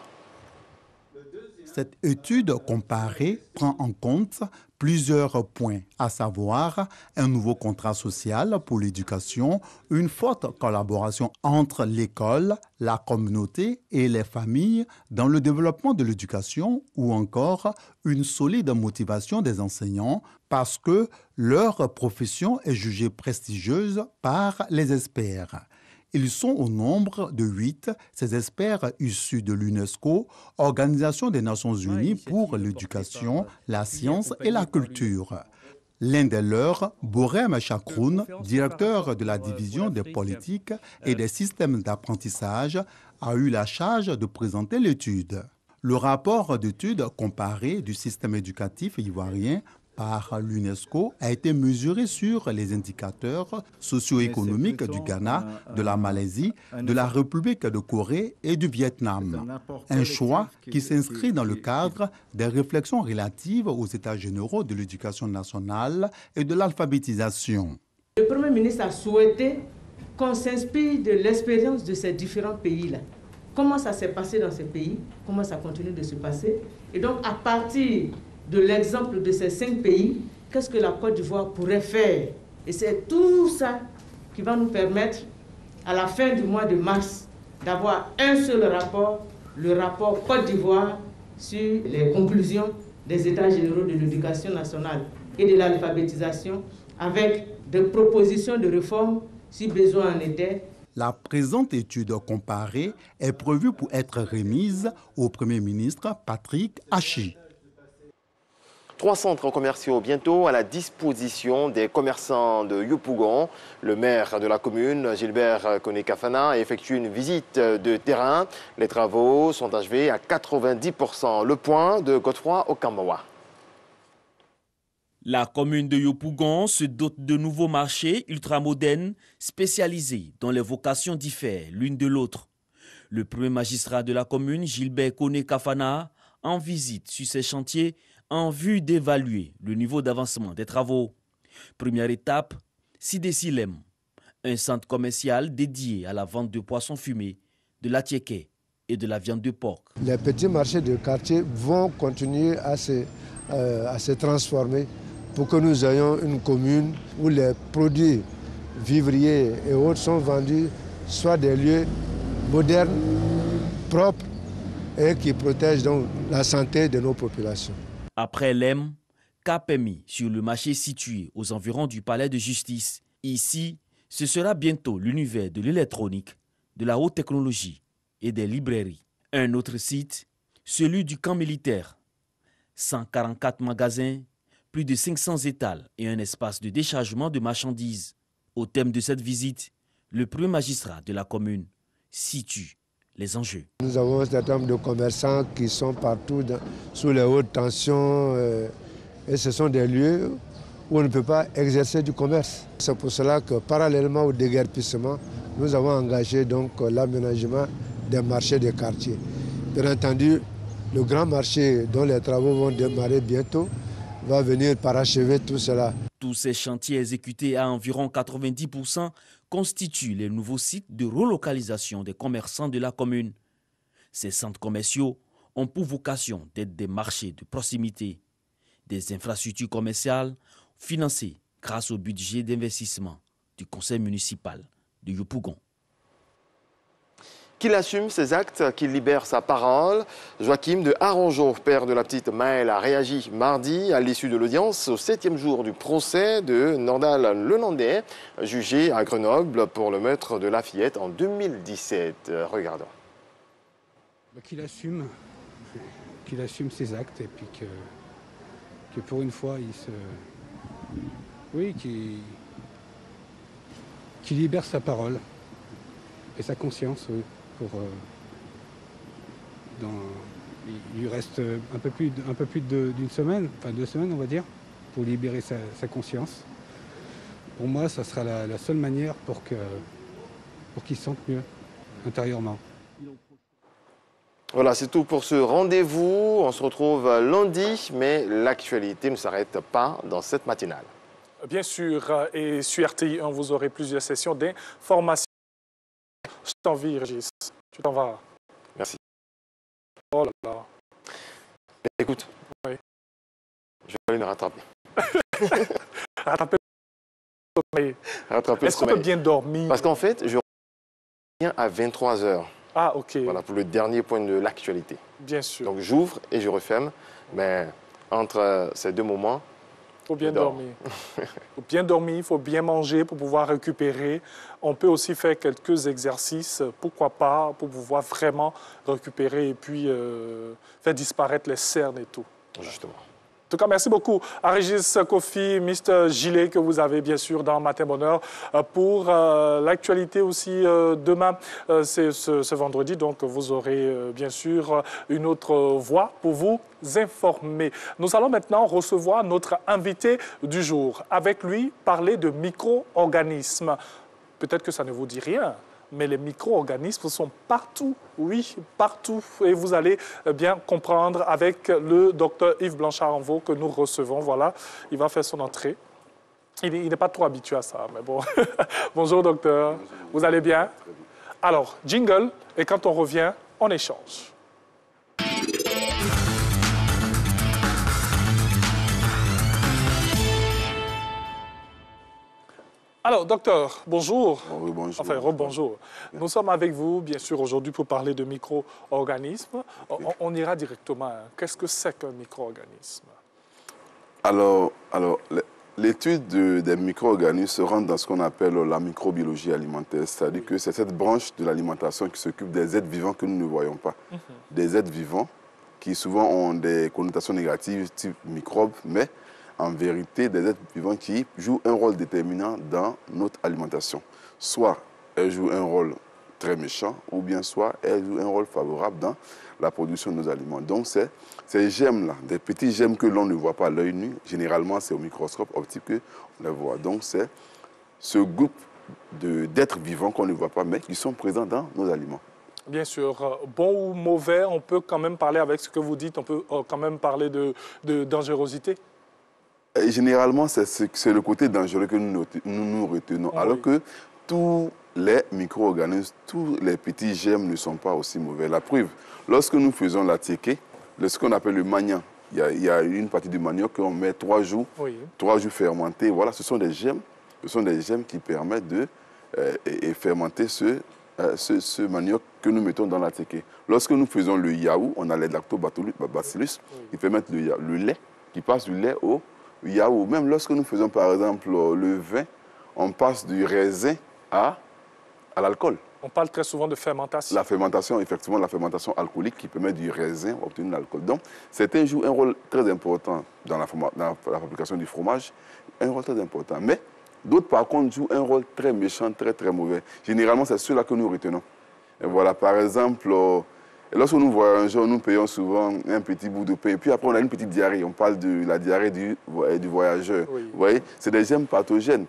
Cette étude comparée prend en compte plusieurs points, à savoir un nouveau contrat social pour l'éducation, une forte collaboration entre l'école, la communauté et les familles dans le développement de l'éducation ou encore une solide motivation des enseignants parce que leur profession est jugée prestigieuse par les experts. Ils sont au nombre de 8, ces experts issus de l'UNESCO, Organisation des Nations Unies pour l'éducation, la science et la culture. L'un de leurs, Borem Chakroun, directeur de la division des politiques et des systèmes d'apprentissage, a eu la charge de présenter l'étude. Le rapport d'étude comparé du système éducatif ivoirien par l'UNESCO a été mesuré sur les indicateurs socio-économiques du Ghana, de la Malaisie, de la République de Corée et du Vietnam. Un choix qui s'inscrit dans le cadre des réflexions relatives aux états généraux de l'éducation nationale et de l'alphabétisation. Le Premier ministre a souhaité qu'on s'inspire de l'expérience de ces différents pays-là. Comment ça s'est passé dans ces pays, comment ça continue de se passer. Et donc, à partir de l'exemple de ces 5 pays, qu'est-ce que la Côte d'Ivoire pourrait faire? Et c'est tout ça qui va nous permettre, à la fin du mois de mars, d'avoir un seul rapport, le rapport Côte d'Ivoire sur les conclusions des États généraux de l'éducation nationale et de l'alphabétisation, avec de propositions de réforme si besoin en était. La présente étude comparée est prévue pour être remise au Premier ministre Patrick Achi. 3 centres commerciaux bientôt à la disposition des commerçants de Yopougon. Le maire de la commune, Gilbert Kone-Kafana, a effectué une visite de terrain. Les travaux sont achevés à 90%. Le point de Godefroy Okamawa. La commune de Yopougon se dote de nouveaux marchés ultramodernes spécialisés dont les vocations diffèrent l'une de l'autre. Le premier magistrat de la commune, Gilbert Kone-Kafana, en visite sur ces chantiers en vue d'évaluer le niveau d'avancement des travaux. Première étape, Sidésilem, un centre commercial dédié à la vente de poissons fumés, de la tiéké et de la viande de porc. Les petits marchés de quartier vont continuer à se transformer pour que nous ayons une commune où les produits vivriers et autres sont vendus, soit des lieux modernes, propres et qui protègent donc la santé de nos populations. Après l'EM, cap est mis sur le marché situé aux environs du palais de justice. Ici, ce sera bientôt l'univers de l'électronique, de la haute technologie et des librairies. Un autre site, celui du camp militaire. 144 magasins, plus de 500 étals et un espace de déchargement de marchandises. Au thème de cette visite, le premier magistrat de la commune situe les enjeux. Nous avons un certain nombre de commerçants qui sont partout sous les hautes tensions et ce sont des lieux où on ne peut pas exercer du commerce. C'est pour cela que parallèlement au déguerpissement, nous avons engagé donc l'aménagement des marchés de quartier. Bien entendu, le grand marché dont les travaux vont démarrer bientôt va venir parachever tout cela. Tous ces chantiers exécutés à environ 90% constituent les nouveaux sites de relocalisation des commerçants de la commune. Ces centres commerciaux ont pour vocation d'être des marchés de proximité, des infrastructures commerciales financées grâce au budget d'investissement du conseil municipal de Yopougon. Qu'il assume ses actes, qu'il libère sa parole. Joachim de Aranjo, père de la petite Maëlle, a réagi mardi à l'issue de l'audience au 7e jour du procès de Nordal Lelandais, jugé à Grenoble pour le meurtre de la fillette en 2017. Regardons. Qu'il assume ses actes et puis que pour une fois, qu'il libère sa parole et sa conscience. Oui. Il lui reste un peu plus d'une semaine, enfin 2 semaines on va dire, pour libérer sa conscience. Pour moi, ça sera la seule manière pour qu'il se sente mieux intérieurement. Voilà, c'est tout pour ce rendez-vous. On se retrouve lundi, mais l'actualité ne s'arrête pas dans cette matinale. Bien sûr, et sur RTI1, vous aurez plusieurs sessions d'information. Je t'envie, Régis. Tu t'en vas. Merci. Oh là là. Écoute, oui. Je vais aller me rattraper. Rattraper le sommeil. Est-ce qu'on peut bien dormir? Parce qu'en fait, je reviens à 23 h. Ah, ok. Voilà, pour le dernier point de l'actualité. Bien sûr. Donc j'ouvre et je referme. Mais entre ces 2 moments, il faut bien dormir. Il faut bien dormir, il faut bien manger pour pouvoir récupérer. On peut aussi faire quelques exercices, pourquoi pas, pour pouvoir vraiment récupérer et puis faire disparaître les cernes et tout. Justement. En tout cas, merci beaucoup à Régis Kofi, Mr. Gilet, que vous avez bien sûr dans Matin Bonheur. Pour l'actualité aussi, demain, c'est ce vendredi, donc vous aurez bien sûr une autre voix pour vous informer. Nous allons maintenant recevoir notre invité du jour. Avec lui, parler de micro-organismes. Peut-être que ça ne vous dit rien, mais les micro-organismes sont partout, oui, partout. Et vous allez bien comprendre avec le docteur Yves Blanchard-Envaux que nous recevons. Voilà, il va faire son entrée. Il n'est pas trop habitué à ça, mais bon. Bonjour, docteur. Bonjour. Vous allez bien? Alors, jingle, et quand on revient, on échange. Alors, docteur, bonjour. Oui, bonjour. Enfin, rebonjour. Nous sommes avec vous, bien sûr, aujourd'hui pour parler de micro-organismes. On ira directement. Qu'est-ce que c'est qu'un micro-organisme? Alors L'étude des micro-organismes se rend dans ce qu'on appelle la microbiologie alimentaire. C'est-à-dire que c'est cette branche de l'alimentation qui s'occupe des êtres vivants que nous ne voyons pas. Des êtres vivants qui souvent ont des connotations négatives type microbes, mais en vérité des êtres vivants qui jouent un rôle déterminant dans notre alimentation. Soit elles jouent un rôle très méchant, ou bien soit elles jouent un rôle favorable dans la production de nos aliments. Donc ces gemmes-là, des petits gemmes que l'on ne voit pas à l'œil nu, généralement c'est au microscope optique qu'on les voit. Donc c'est ce groupe d'êtres vivants qu'on ne voit pas, mais qui sont présents dans nos aliments. Bien sûr, bon ou mauvais, on peut quand même parler avec ce que vous dites, on peut quand même parler de dangerosité. Et généralement, c'est le côté dangereux que nous retenons, oui. Alors que tous les micro-organismes, tous les petits germes ne sont pas aussi mauvais. La preuve, lorsque nous faisons la tiéké, ce qu'on appelle le magnan, il y a une partie du manioc qu'on met 3 jours, oui. 3 jours fermentés. Voilà, ce sont des germes qui permettent de fermenter ce manioc que nous mettons dans la tiéké. Lorsque nous faisons le yaourt, on a les lactobacillus qui permettent le lait, qui passe du lait au yaourt. Même lorsque nous faisons par exemple le vin, on passe du raisin à l'alcool. On parle très souvent de fermentation. La fermentation, effectivement, la fermentation alcoolique qui permet du raisin à obtenir l'alcool. Donc, certains jouent un rôle très important dans la fabrication du fromage, un rôle très important. Mais d'autres, par contre, jouent un rôle très méchant, très, très mauvais. Généralement, c'est ceux-là que nous retenons. Et voilà, par exemple, lorsque nous voyageons, nous payons souvent un petit bout de pain. Et puis après, on a une petite diarrhée. On parle de la diarrhée du voyageur. Oui. Vous voyez, c'est des germes pathogènes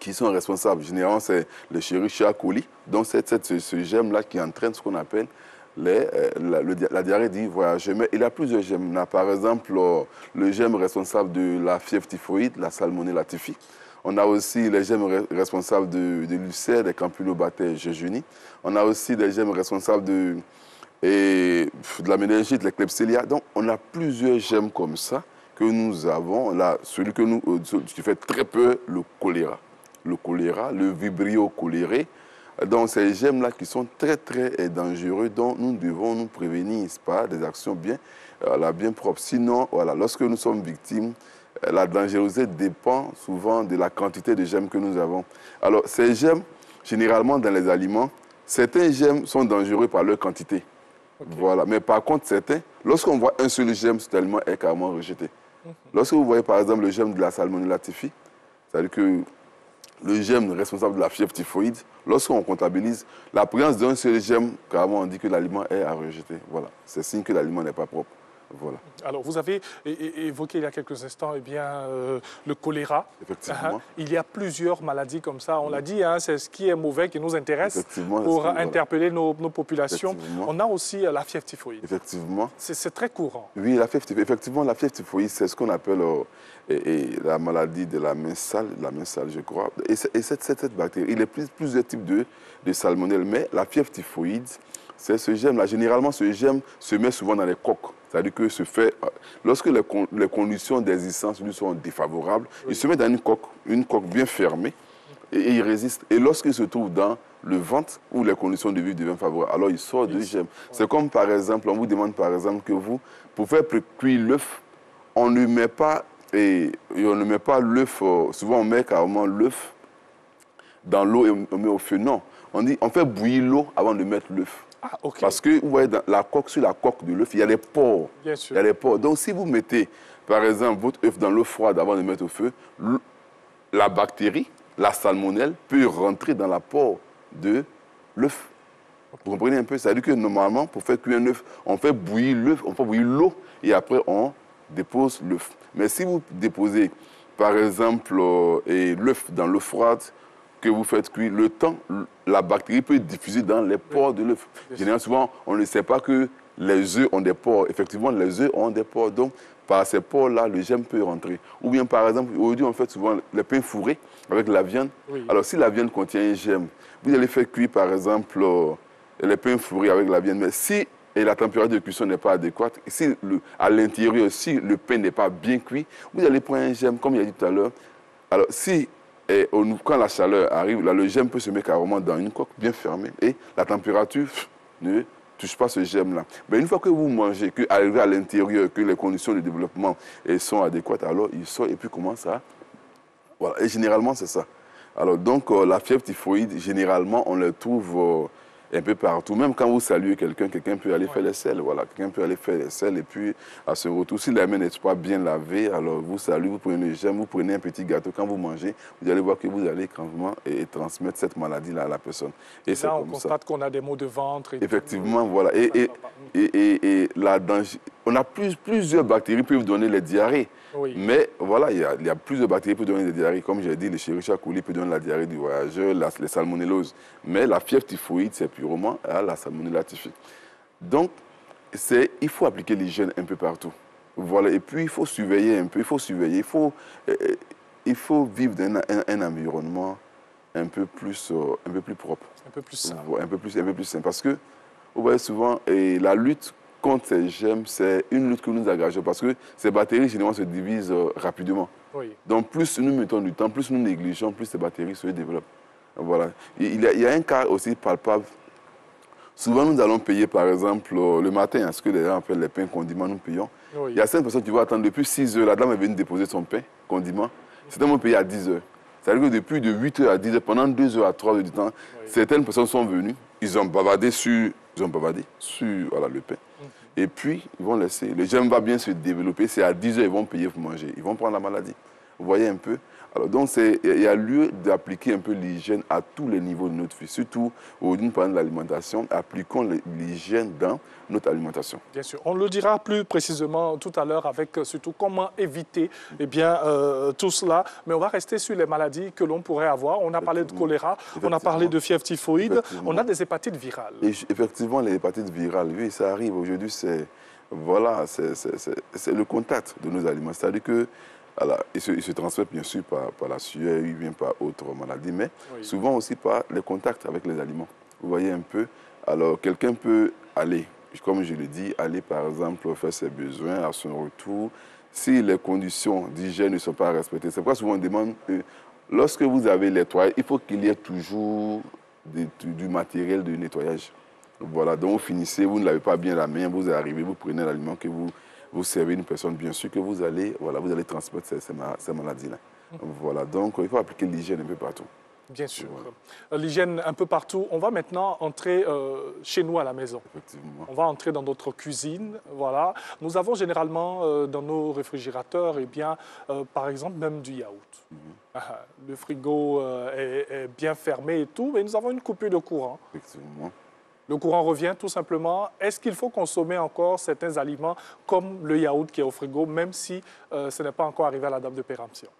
qui sont responsables. Généralement, c'est le Escherichia coli. Donc, c'est ce germe-là qui entraîne ce qu'on appelle la diarrhée du voyageur. Mais il y a plusieurs germes. Il y a, par exemple, le germe responsable de la fièvre typhoïde, la Salmonella typhi. On a aussi les germes responsables de l'ulcère, des campylobactères jejuni. On a aussi des germes responsables de la méningite, les Klebsiella. Donc, on a plusieurs germes comme ça que nous avons. Là, celui qui fait très peur, le choléra. Le choléra, le vibrio choléré. Donc, ces germes-là qui sont très, très dangereux, dont nous devons nous prévenir par des actions bien propres. Sinon, voilà, lorsque nous sommes victimes, la dangerosité dépend souvent de la quantité de germes que nous avons. Alors, ces germes, généralement dans les aliments, certains germes sont dangereux par leur quantité. Okay. Voilà. Mais par contre, certains, lorsqu'on voit un seul germe, cet aliment est carrément rejeté. Lorsque vous voyez par exemple le germe de la Salmonella typhi, c'est-à-dire que le germe responsable de la fièvre typhoïde, lorsqu'on comptabilise la présence d'un seul germe, carrément on dit que l'aliment est à rejeter. Voilà. C'est signe que l'aliment n'est pas propre. Voilà. Alors, vous avez évoqué il y a quelques instants le choléra. Effectivement. Il y a plusieurs maladies comme ça. On l'a dit, c'est ce qui est mauvais qui nous intéresse pour interpeller nos populations. On a aussi la fièvre typhoïde. Effectivement. C'est très courant. Oui, la fièvre typhoïde. Effectivement, la fièvre typhoïde, c'est ce qu'on appelle la maladie de la main sale, je crois. Et cette bactérie, il y a plusieurs types de salmonelle, mais la fièvre typhoïde, c'est ce germe-là. Généralement, ce germe se met souvent dans les coques. C'est-à-dire que lorsque les conditions d'existence lui sont défavorables, il se met dans une coque bien fermée et il résiste. Et lorsqu'il se trouve dans le ventre où les conditions de vie deviennent favorables, alors il sort du germe. C'est comme par exemple, on vous demande par exemple que vous, pour faire cuire l'œuf, on ne met pas l'œuf, souvent on met carrément l'œuf dans l'eau et on met au feu. Non, on fait bouillir l'eau avant de mettre l'œuf. Ah, okay. Parce que vous voyez, sur la coque de l'œuf, il y a des pores. Bien sûr. Il y a des pores. Donc, si vous mettez, par exemple, votre œuf dans l'eau froide avant de le mettre au feu, la bactérie, la salmonelle, peut rentrer dans la pore de l'œuf. Okay. Vous comprenez un peu? C'est-à-dire que normalement, pour faire cuire un œuf, on fait bouillir l'œuf, on fait bouillir l'eau et après on dépose l'œuf. Mais si vous déposez, par exemple, l'œuf dans l'eau froide, que vous faites cuire, le temps, la bactérie peut diffuser dans les pores de l'œuf. Généralement, souvent, on ne sait pas que les œufs ont des pores. Effectivement, les œufs ont des pores. Donc, par ces pores-là, le germe peut rentrer. Ou bien, par exemple, aujourd'hui, on fait souvent les pains fourrés avec la viande. Oui. Alors, si la viande contient un germe, vous allez faire cuire, par exemple, les pains fourrés avec la viande. Mais si la température de cuisson n'est pas adéquate, si à l'intérieur, si le pain n'est pas bien cuit, vous allez prendre un germe, comme il a dit tout à l'heure. Alors, quand la chaleur arrive, là, le germe peut se mettre carrément dans une coque bien fermée et la température ne touche pas ce germe-là. Mais une fois que vous mangez, qu'arrivé à l'intérieur, que les conditions de développement sont adéquates, alors il sort et puis commence à Voilà, et généralement, c'est ça. Alors, donc, la fièvre typhoïde, généralement, on la trouve un peu partout. Même quand vous saluez quelqu'un, quelqu'un peut aller faire les selles. Voilà, quelqu'un peut aller faire les selles. Et puis, à ce retour, si la main n'est pas bien lavée, alors vous saluez, vous prenez le gemme, vous prenez un petit gâteau. Quand vous mangez, vous allez voir que vous allez gravement et transmettre cette maladie-là à la personne. Et là, on constate qu'on a des maux de ventre. Effectivement, voilà. Et la danger... On a plusieurs bactéries qui peuvent donner les diarrhées. Oui. Mais voilà, il y a plusieurs bactéries qui peuvent donner des diarrhées. Comme j'ai dit, le Escherichia coli peut donner la diarrhée du voyageur, les salmonelloses. Mais la fièvre typhoïde, c'est purement la salmonella typhique. Donc, il faut appliquer l'hygiène un peu partout. Voilà. Et puis, il faut surveiller un peu. Il faut surveiller. Il faut vivre dans un environnement un peu plus propre. Un peu plus sain. Un peu plus sain. Parce que, vous voyez souvent, la lutte contre ces germes, c'est une lutte que nous engageons parce que ces bactéries, généralement, se divisent rapidement. Oui. Donc, plus nous mettons du temps, plus nous négligeons, plus ces bactéries se développent. Voilà. Il y a un cas aussi palpable. Souvent, nous allons payer, par exemple, le matin, ce que les gens appellent les pains condiments, nous payons. Oui. Il y a certaines personnes qui vont attendre depuis 6 heures. La dame est venue déposer son pain condiment. Certains vont payer à 10 heures. C'est-à-dire que depuis de 8 heures à 10 heures, pendant 2 heures à 3 heures du temps, certaines personnes sont venues, ils ont bavardé sur voilà, le pain. Et puis, ils vont laisser. Le germe va bien se développer. C'est à 10 heures, ils vont payer pour manger. Ils vont prendre la maladie. Vous voyez un peu? Alors, donc, il y a lieu d'appliquer un peu l'hygiène à tous les niveaux de notre vie. Surtout, aujourd'hui, nous parlons de l'alimentation. Appliquons l'hygiène dans notre alimentation. Bien sûr. On le dira plus précisément tout à l'heure avec surtout comment éviter tout cela. Mais on va rester sur les maladies que l'on pourrait avoir. On a parlé de choléra, on a parlé de fièvre typhoïde, on a des hépatites virales. Et effectivement, les hépatites virales, oui, ça arrive. Aujourd'hui, c'est le contact de nos aliments. C'est-à-dire que il se transmet bien sûr par la sueur, ou bien par autres maladies, mais souvent aussi par les contacts avec les aliments. Vous voyez un peu. Alors, quelqu'un peut aller, comme je l'ai dit, aller par exemple faire ses besoins à son retour. Si les conditions d'hygiène ne sont pas respectées, c'est pourquoi souvent on demande, lorsque vous avez les toilettes, il faut qu'il y ait toujours du matériel de nettoyage. Voilà, donc vous finissez, vous ne lavez pas bien la main, vous arrivez, vous prenez l'aliment que vous servez une personne, bien sûr que vous allez transmettre ces maladies-là. Voilà, donc il faut appliquer l'hygiène un peu partout. Bien sûr. Voilà. L'hygiène un peu partout. On va maintenant entrer chez nous à la maison. Effectivement. On va entrer dans notre cuisine. Voilà. Nous avons généralement dans nos réfrigérateurs, par exemple, même du yaourt. Le frigo est bien fermé et tout, mais nous avons une coupure de courant. Effectivement. Le courant revient tout simplement. Est-ce qu'il faut consommer encore certains aliments comme le yaourt qui est au frigo, même si ce n'est pas encore arrivé à la date de péremption?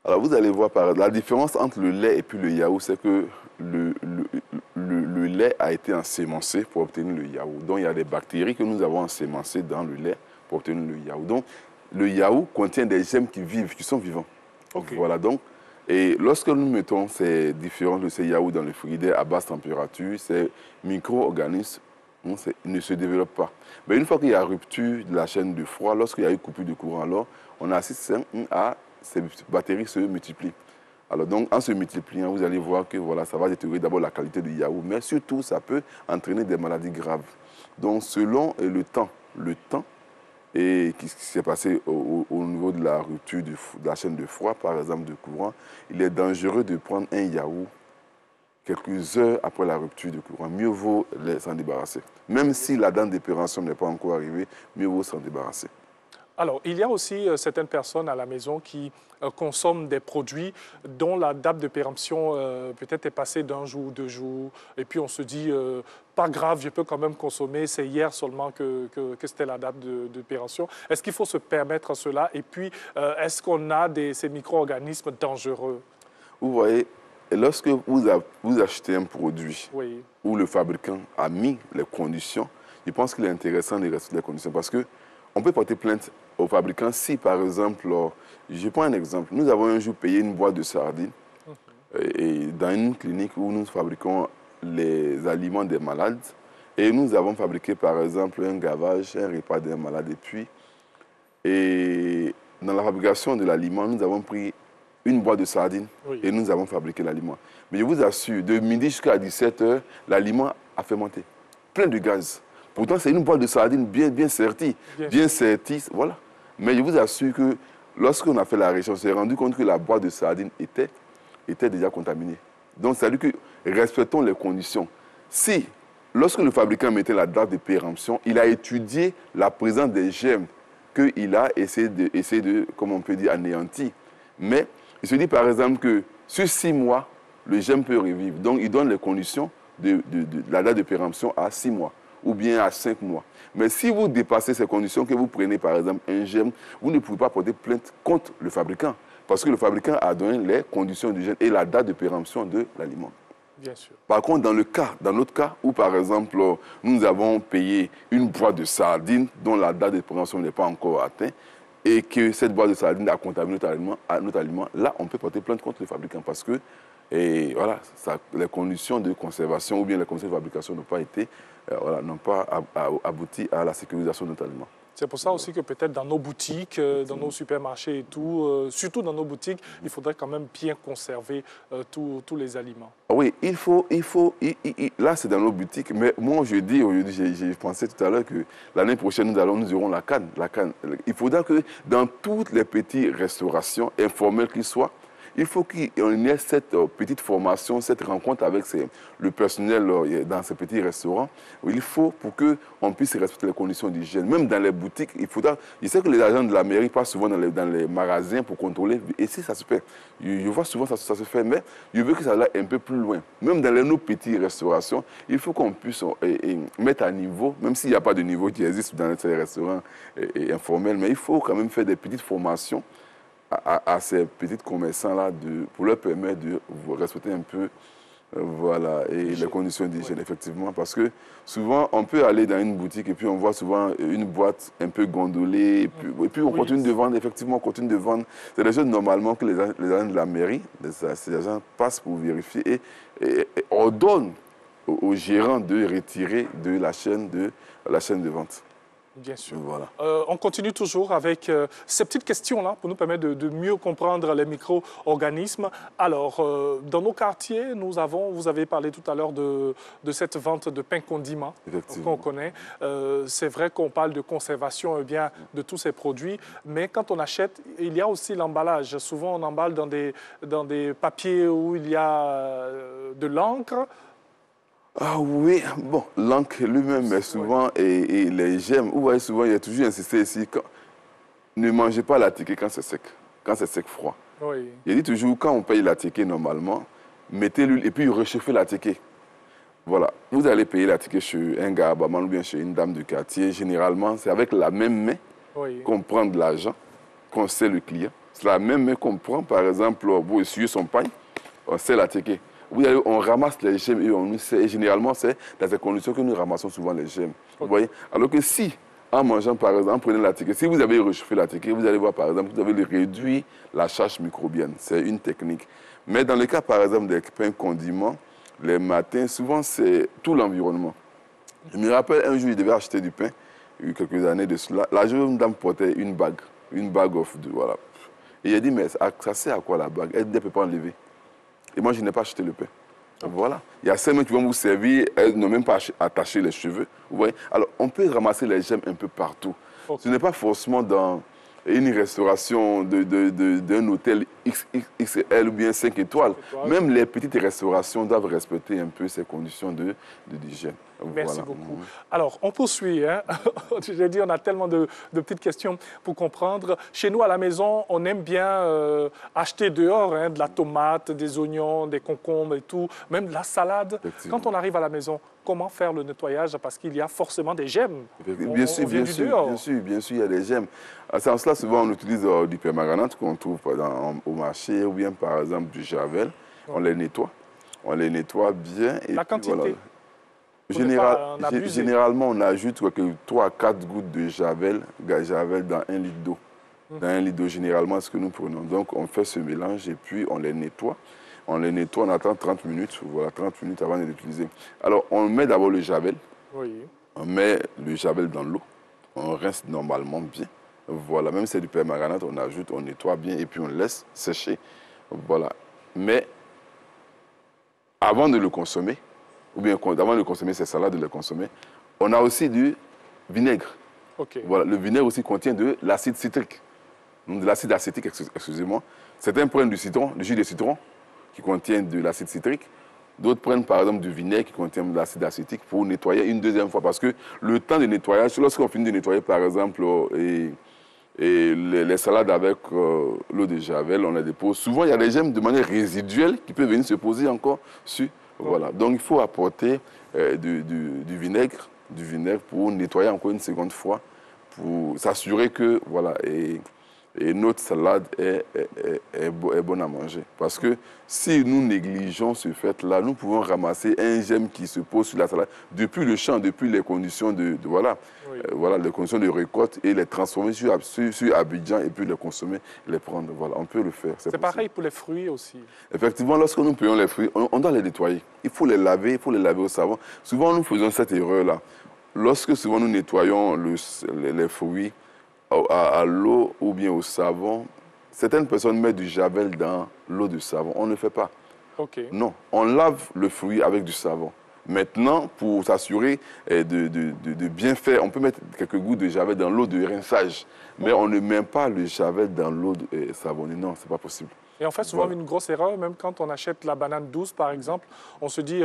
Alors vous allez voir, la différence entre le lait et puis le yaourt, c'est que le lait a été ensémencé pour obtenir le yaourt. Donc il y a des bactéries que nous avons ensémencées dans le lait pour obtenir le yaourt. Donc le yaourt contient des germes qui sont vivants. Okay. Voilà donc. Et lorsque nous mettons ces différents de ces yaourts dans le frigidaire à basse température, ces micro-organismes ne se développent pas. Mais une fois qu'il y a rupture de la chaîne de froid, lorsqu'il y a eu coupure de courant, alors on assiste à ces bactéries se multiplient. Alors donc, en se multipliant, vous allez voir que voilà, ça va détériorer d'abord la qualité du yaourt, mais surtout, ça peut entraîner des maladies graves. Donc, selon le temps et ce qui s'est passé au niveau de la rupture de la chaîne de froid, par exemple, de courant, il est dangereux de prendre un yaourt quelques heures après la rupture du courant. Mieux vaut s'en débarrasser. Même si la date d'épération n'est pas encore arrivée, mieux vaut s'en débarrasser. Alors, il y a aussi certaines personnes à la maison qui consomment des produits dont la date de péremption peut-être est passée d'1 jour ou 2 jours. Et puis, on se dit, pas grave, je peux quand même consommer. C'est hier seulement que c'était la date de péremption. Est-ce qu'il faut se permettre cela? Et puis, est-ce qu'on a ces micro-organismes dangereux? Vous voyez, lorsque vous achetez un produit où le fabricant a mis les conditions, je pense qu'il est intéressant de respecter les conditions parce que on peut porter plainte au fabricant si, par exemple, je prends un exemple, nous avons un jour payé une boîte de sardines et dans une clinique où nous fabriquons les aliments des malades et nous avons fabriqué, par exemple, un gavage, un repas d'un malade et dans la fabrication de l'aliment, nous avons pris une boîte de sardines et nous avons fabriqué l'aliment. Mais je vous assure, de midi jusqu'à 17 h, l'aliment a fermenté, plein de gaz. Pourtant, c'est une boîte de sardines bien sertie, voilà. Mais je vous assure que lorsqu'on a fait la recherche, on s'est rendu compte que la boîte de sardines était déjà contaminée. Donc, ça veut dire que respectons les conditions. Si, lorsque le fabricant mettait la date de péremption, il a étudié la présence des germes qu'il a essayé de, comme on peut dire, anéantir. Mais il se dit par exemple que sur 6 mois, le germe peut revivre. Donc, il donne les conditions de la date de péremption à 6 mois ou bien à 5 mois. Mais si vous dépassez ces conditions, que vous prenez par exemple un germe, vous ne pouvez pas porter plainte contre le fabricant. Parce que le fabricant a donné les conditions du germe et la date de péremption de l'aliment. Bien sûr. Par contre, dans notre cas, où par exemple, nous avons payé une boîte de sardines dont la date de péremption n'est pas encore atteinte, et que cette boîte de sardines a contaminé notre aliment, là, on peut porter plainte contre le fabricant parce que voilà, les conditions de conservation ou bien les conditions de fabrication n'ont pas été, n'ont pas abouti à la sécurisation de notre aliment. C'est pour ça aussi que peut-être dans nos boutiques, dans nos supermarchés et tout, surtout dans nos boutiques, il faudrait quand même bien conserver tous les aliments. Oui, là c'est dans nos boutiques, mais moi je dis, j'ai pensé tout à l'heure que l'année prochaine nous aurons la canne. Il faudra que dans toutes les petites restaurations, informelles qu'ils soient, il faut qu'il y ait cette petite formation, cette rencontre avec le personnel dans ces petits restaurants. Il faut pour qu'on puisse respecter les conditions d'hygiène. Même dans les boutiques, je sais que les agents de la mairie passent souvent dans les magasins pour contrôler. Et si ça se fait, je vois souvent ça se fait, mais je veux que ça aille un peu plus loin. Même dans nos petites restaurations, il faut qu'on puisse mettre à niveau, même s'il n'y a pas de niveau qui existe dans ces restaurants informels, mais il faut quand même faire des petites formations à ces petits commerçants-là pour leur permettre de respecter un peu les conditions d'hygiène, effectivement. Parce que souvent, on peut aller dans une boutique et puis on voit souvent une boîte un peu gondolée et puis on continue de vendre, effectivement, on continue de vendre. C'est des choses normalement que les agents de la mairie, ces agents passent pour vérifier et ordonnent aux gérants de retirer de la chaîne de vente. Bien sûr. Voilà. On continue toujours avec ces petites questions-là pour nous permettre de mieux comprendre les micro-organismes. Alors, dans nos quartiers, vous avez parlé tout à l'heure de cette vente de pain condiment qu'on connaît. C'est vrai qu'on parle de conservation bien, de tous ces produits, mais quand on achète, il y a aussi l'emballage. Souvent, on emballe dans des papiers où il y a de l'encre. Ah oui, bon, l'encre lui-même, mais souvent, et les gemmes, vous voyez, souvent, il y a toujours insisté ici, ne mangez pas la ticket quand c'est sec froid. Oui. Il dit toujours, quand on paye la ticket normalement, mettez l'huile et puis réchauffez la ticket. Voilà, vous allez payer la ticket chez un gars ou bien chez une dame du quartier. Généralement, c'est avec la même main qu'on prend de l'argent, qu'on sert le client. C'est la même main qu'on prend, par exemple, pour essuyer son pain, on sert la ticket. On ramasse les gemmes et on nous sert. Et généralement, c'est dans ces conditions que nous ramassons souvent les gemmes. Vous voyez? Alors que si, en mangeant, par exemple, en prenant la ticket, si vous avez réchauffé la ticket, vous allez voir, par exemple, vous avez réduit la charge microbienne. C'est une technique. Mais dans le cas, par exemple, des pains condiments, les matins, souvent, c'est tout l'environnement. Je me rappelle, un jour, je devais acheter du pain, il y a quelques années de cela. La jeune dame portait une bague voilà. Et j'ai dit, mais ça sert à quoi la bague? Elle ne peut pas enlever. Et moi, je n'ai pas acheté le pain. Voilà. Il y a 5 mains qui vont vous servir, elles n'ont même pas attaché les cheveux. Vous voyez? Alors, on peut ramasser les gemmes un peu partout. Ce n'est pas forcément dans une restauration d'un hôtel XXL ou bien 5 étoiles. Même les petites restaurations doivent respecter un peu ces conditions d'hygiène. Merci beaucoup. Alors, on poursuit. Hein? J'ai dit, on a tellement de petites questions pour comprendre. Chez nous, à la maison, on aime bien acheter dehors de la tomate, des oignons, des concombres et tout, même de la salade. Quand on arrive à la maison, comment faire le nettoyage? Parce qu'il y a forcément des gemmes. Bien sûr, il y a des gemmes. À ce sens-là, souvent, on utilise du permanganate qu'on trouve au marché ou bien, par exemple, du javel. On les nettoie. On les nettoie bien. Et la quantité? Voilà. Généralement, on ajoute 3 à 4 gouttes de javel dans 1 litre d'eau. Dans 1 litre d'eau, généralement, ce que nous prenons. Donc, on fait ce mélange et puis on les nettoie. On les nettoie, on attend 30 minutes, voilà, 30 minutes avant de l'utiliser. Alors, on met d'abord le javel. Oui. On met le javel dans l'eau. On rince normalement bien. Voilà, même si c'est du permanganate, on ajoute, on nettoie bien et puis on laisse sécher. Voilà. Mais avant de le consommer, ou bien avant de consommer ces salades, de les consommer, on a aussi du vinaigre. Okay. Voilà, le vinaigre aussi contient de l'acide citrique. donc de l'acide acétique, excusez-moi. Certains prennent du citron, du jus de citron, qui contient de l'acide citrique. D'autres prennent par exemple du vinaigre qui contient de l'acide acétique pour nettoyer une deuxième fois. Parce que le temps de nettoyage, lorsqu'on finit de nettoyer par exemple les salades avec l'eau de javel, on les dépose. Souvent, il y a des germes de manière résiduelle qui peuvent venir se poser encore sur. Voilà. Donc, il faut apporter du vinaigre pour nettoyer encore une seconde fois, pour s'assurer que voilà, et notre salade est bonne à manger. Parce que si nous négligeons ce fait-là, nous pouvons ramasser un germe qui se pose sur la salade depuis le champ, depuis les conditions les conditions de récolte et les transformer sur Abidjan et puis les consommer, les prendre. Voilà, on peut le faire. C'est pareil pour les fruits aussi. Effectivement, lorsque nous payons les fruits, on doit les nettoyer. Il faut les laver au savon. Souvent, nous faisons cette erreur-là. Lorsque souvent nous nettoyons les fruits, à l'eau ou bien au savon, certaines personnes mettent du javel dans l'eau de savon. On ne le fait pas. Okay. Non, on lave le fruit avec du savon. Maintenant, pour s'assurer de bien faire, on peut mettre quelques gouttes de javel dans l'eau de rinçage. Mais on ne met pas le javel dans l'eau savonnée. Non, ce n'est pas possible. Et on fait souvent une grosse erreur, même quand on achète la banane douce, par exemple, on se dit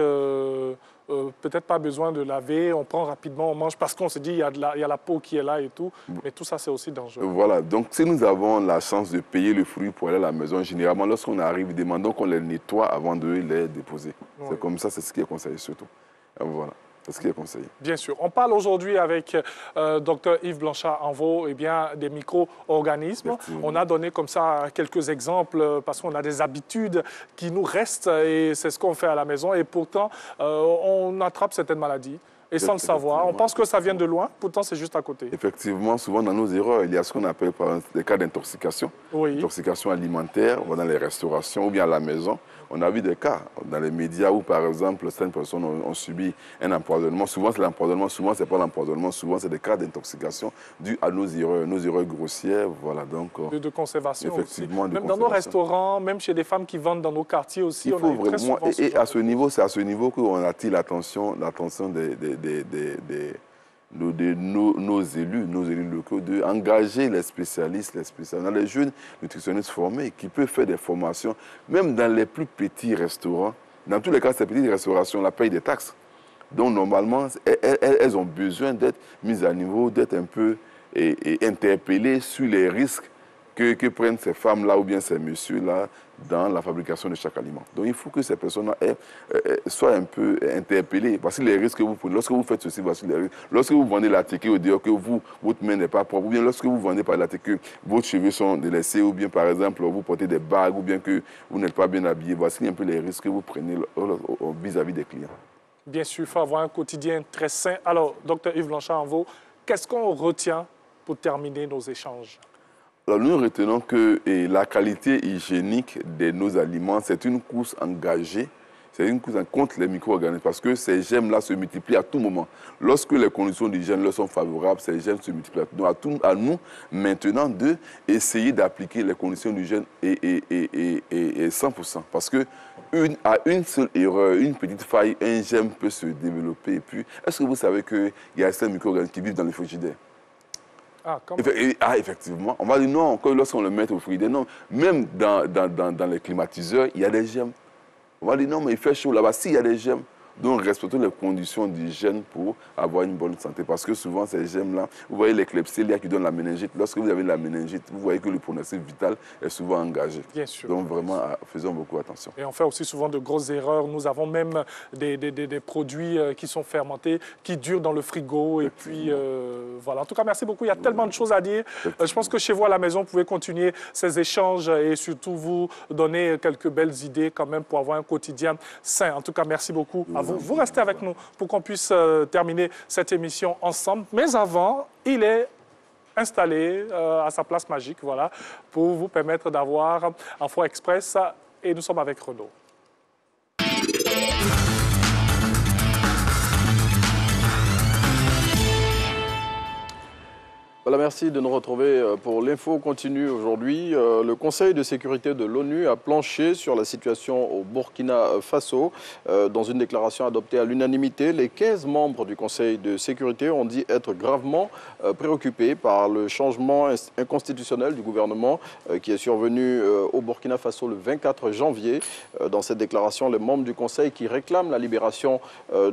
peut-être pas besoin de laver, on prend rapidement, on mange parce qu'on se dit il y a la peau qui est là et tout, mais tout ça c'est aussi dangereux. Voilà, donc si nous avons la chance de payer le fruit pour aller à la maison, généralement lorsqu'on arrive, demandons qu'on les nettoie avant de les déposer. Oui. C'est comme ça, c'est ce qui est conseillé surtout. Et voilà. C'est ce qui est conseillé. Bien sûr. On parle aujourd'hui avec Dr Yves Blanchard-Anveau des micro-organismes. On a donné comme ça quelques exemples parce qu'on a des habitudes qui nous restent et c'est ce qu'on fait à la maison. Et pourtant, on attrape certaines maladies. Et sans le savoir, on pense que ça vient de loin, pourtant c'est juste à côté. Effectivement, souvent dans nos erreurs, il y a ce qu'on appelle des cas d'intoxication. Oui. Intoxication alimentaire, dans les restaurations ou bien à la maison. On a vu des cas dans les médias où, par exemple, certaines personnes ont subi un empoisonnement. Souvent, c'est l'empoisonnement, souvent, ce n'est pas l'empoisonnement. Souvent, c'est des cas d'intoxication dus à nos erreurs grossières. Voilà, donc, de conservation effectivement, aussi. Même dans nos restaurants, même chez des femmes qui vendent dans nos quartiers aussi. Il faut vraiment, et à ce niveau, c'est à ce niveau qu'on attire l'attention de nos élus locaux, d'engager les spécialistes. On a des jeunes nutritionnistes formés qui peuvent faire des formations, même dans les plus petits restaurants. Dans tous les cas, ces petites restaurations, la paye des taxes. Donc, normalement, elles ont besoin d'être mises à niveau, d'être un peu interpellées sur les risques que prennent ces femmes-là ou bien ces messieurs-là dans la fabrication de chaque aliment. Donc, il faut que ces personnes-là soient un peu interpellées. Voici les risques que vous prenez. Lorsque vous faites ceci, voici les risques. Lorsque vous vendez la ticket au dehors, que votre main n'est pas propre, ou bien lorsque vous vendez par la ticket, vos cheveux sont délaissés, ou bien, par exemple, vous portez des bagues, ou bien que vous n'êtes pas bien habillé. Voici un peu les risques que vous prenez vis-à-vis des clients. Bien sûr, il faut avoir un quotidien très sain. Alors, Dr Yves Blanchard-Anveau, qu'est-ce qu'on retient pour terminer nos échanges? Alors, nous retenons que la qualité hygiénique de nos aliments, c'est une course engagée, c'est une course contre les micro-organismes parce que ces germes-là se multiplient à tout moment. Lorsque les conditions d'hygiène leur sont favorables, ces germes se multiplient. Donc, à nous, maintenant, d'essayer d'appliquer les conditions d'hygiène et 100%. Parce que à une seule erreur, une petite faille, un germe peut se développer. Et puis, est-ce que vous savez qu'il y a certains micro-organismes qui vivent dans les frigidaires? Effectivement. On va dire non, lorsqu'on le met au frigidaire, non. Même dans les climatiseurs, il y a des germes. On va dire non, mais il fait chaud là-bas. Si, il y a des germes. Donc, respectons les conditions d'hygiène pour avoir une bonne santé. Parce que souvent, ces germes-là, vous voyez les Klebsiella qui donnent la méningite. Lorsque vous avez la méningite, vous voyez que le pronostic vital est souvent engagé. Bien sûr. Donc, vraiment, faisons beaucoup attention. Et on fait aussi souvent de grosses erreurs. Nous avons même des produits qui sont fermentés, qui durent dans le frigo. Et puis, voilà. En tout cas, merci beaucoup. Il y a tellement de choses à dire. Je pense que chez vous, à la maison, vous pouvez continuer ces échanges et surtout vous donner quelques belles idées quand même pour avoir un quotidien sain. En tout cas, merci beaucoup à vous. Vous restez avec nous pour qu'on puisse terminer cette émission ensemble. Mais avant, il est installé à sa place magique, voilà, pour vous permettre d'avoir Info Express. Et nous sommes avec Renaud. Voilà, merci de nous retrouver pour l'info continue aujourd'hui. Le Conseil de sécurité de l'ONU a planché sur la situation au Burkina Faso. Dans une déclaration adoptée à l'unanimité, les 15 membres du Conseil de sécurité ont dit être gravement préoccupés par le changement inconstitutionnel du gouvernement qui est survenu au Burkina Faso le 24 janvier. Dans cette déclaration, les membres du Conseil qui réclament la libération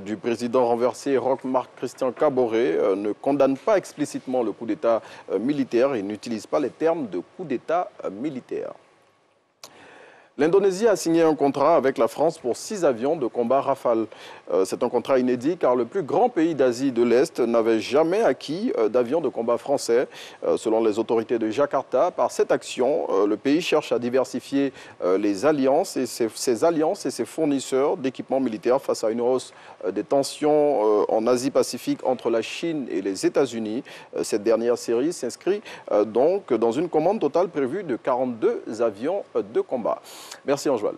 du président renversé Roch-Marc Christian Kaboré ne condamnent pas explicitement le coup d'État militaire et n'utilise pas les termes de coup d'État militaire. L'Indonésie a signé un contrat avec la France pour 6 avions de combat Rafale. C'est un contrat inédit car le plus grand pays d'Asie de l'Est n'avait jamais acquis d'avions de combat français. Selon les autorités de Jakarta, par cette action, le pays cherche à diversifier ses alliances et ses fournisseurs d'équipements militaires face à une hausse des tensions en Asie-Pacifique entre la Chine et les États-Unis. Cette dernière série s'inscrit donc dans une commande totale prévue de 42 avions de combat. Merci Anjoal.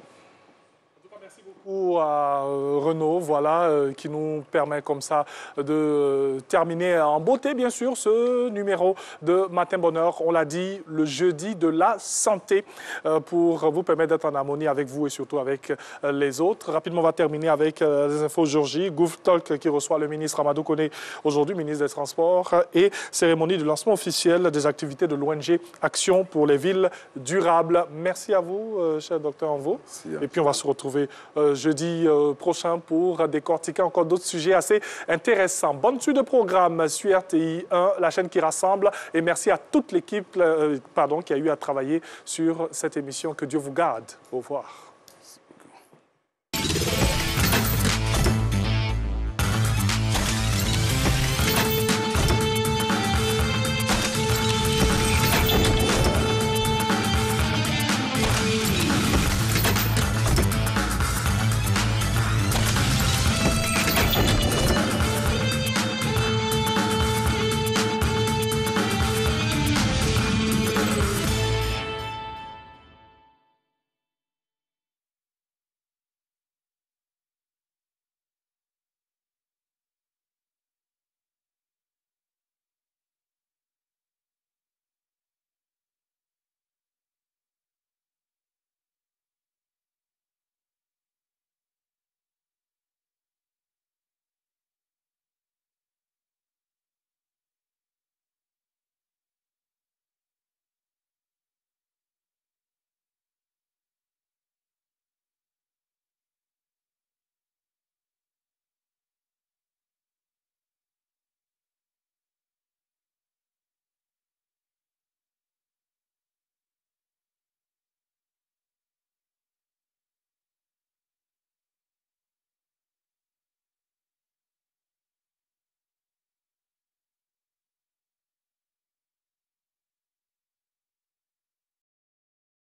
Merci beaucoup à Renaud, voilà, qui nous permet comme ça de terminer en beauté, bien sûr, ce numéro de Matin Bonheur. On l'a dit, le jeudi de la santé, pour vous permettre d'être en harmonie avec vous et surtout avec les autres. Rapidement, on va terminer avec les infos Georgie. Gouv Talk qui reçoit le ministre Amadou Koné aujourd'hui, ministre des Transports, et cérémonie de lancement officiel des activités de l'ONG Action pour les villes durables. Merci à vous, cher docteur Anvo. Et puis, on va se retrouver jeudi prochain pour décortiquer encore d'autres sujets assez intéressants. Bonne suite de programme sur RTI 1, la chaîne qui rassemble. Et merci à toute l'équipe qui a eu à travailler sur cette émission. Que Dieu vous garde. Au revoir.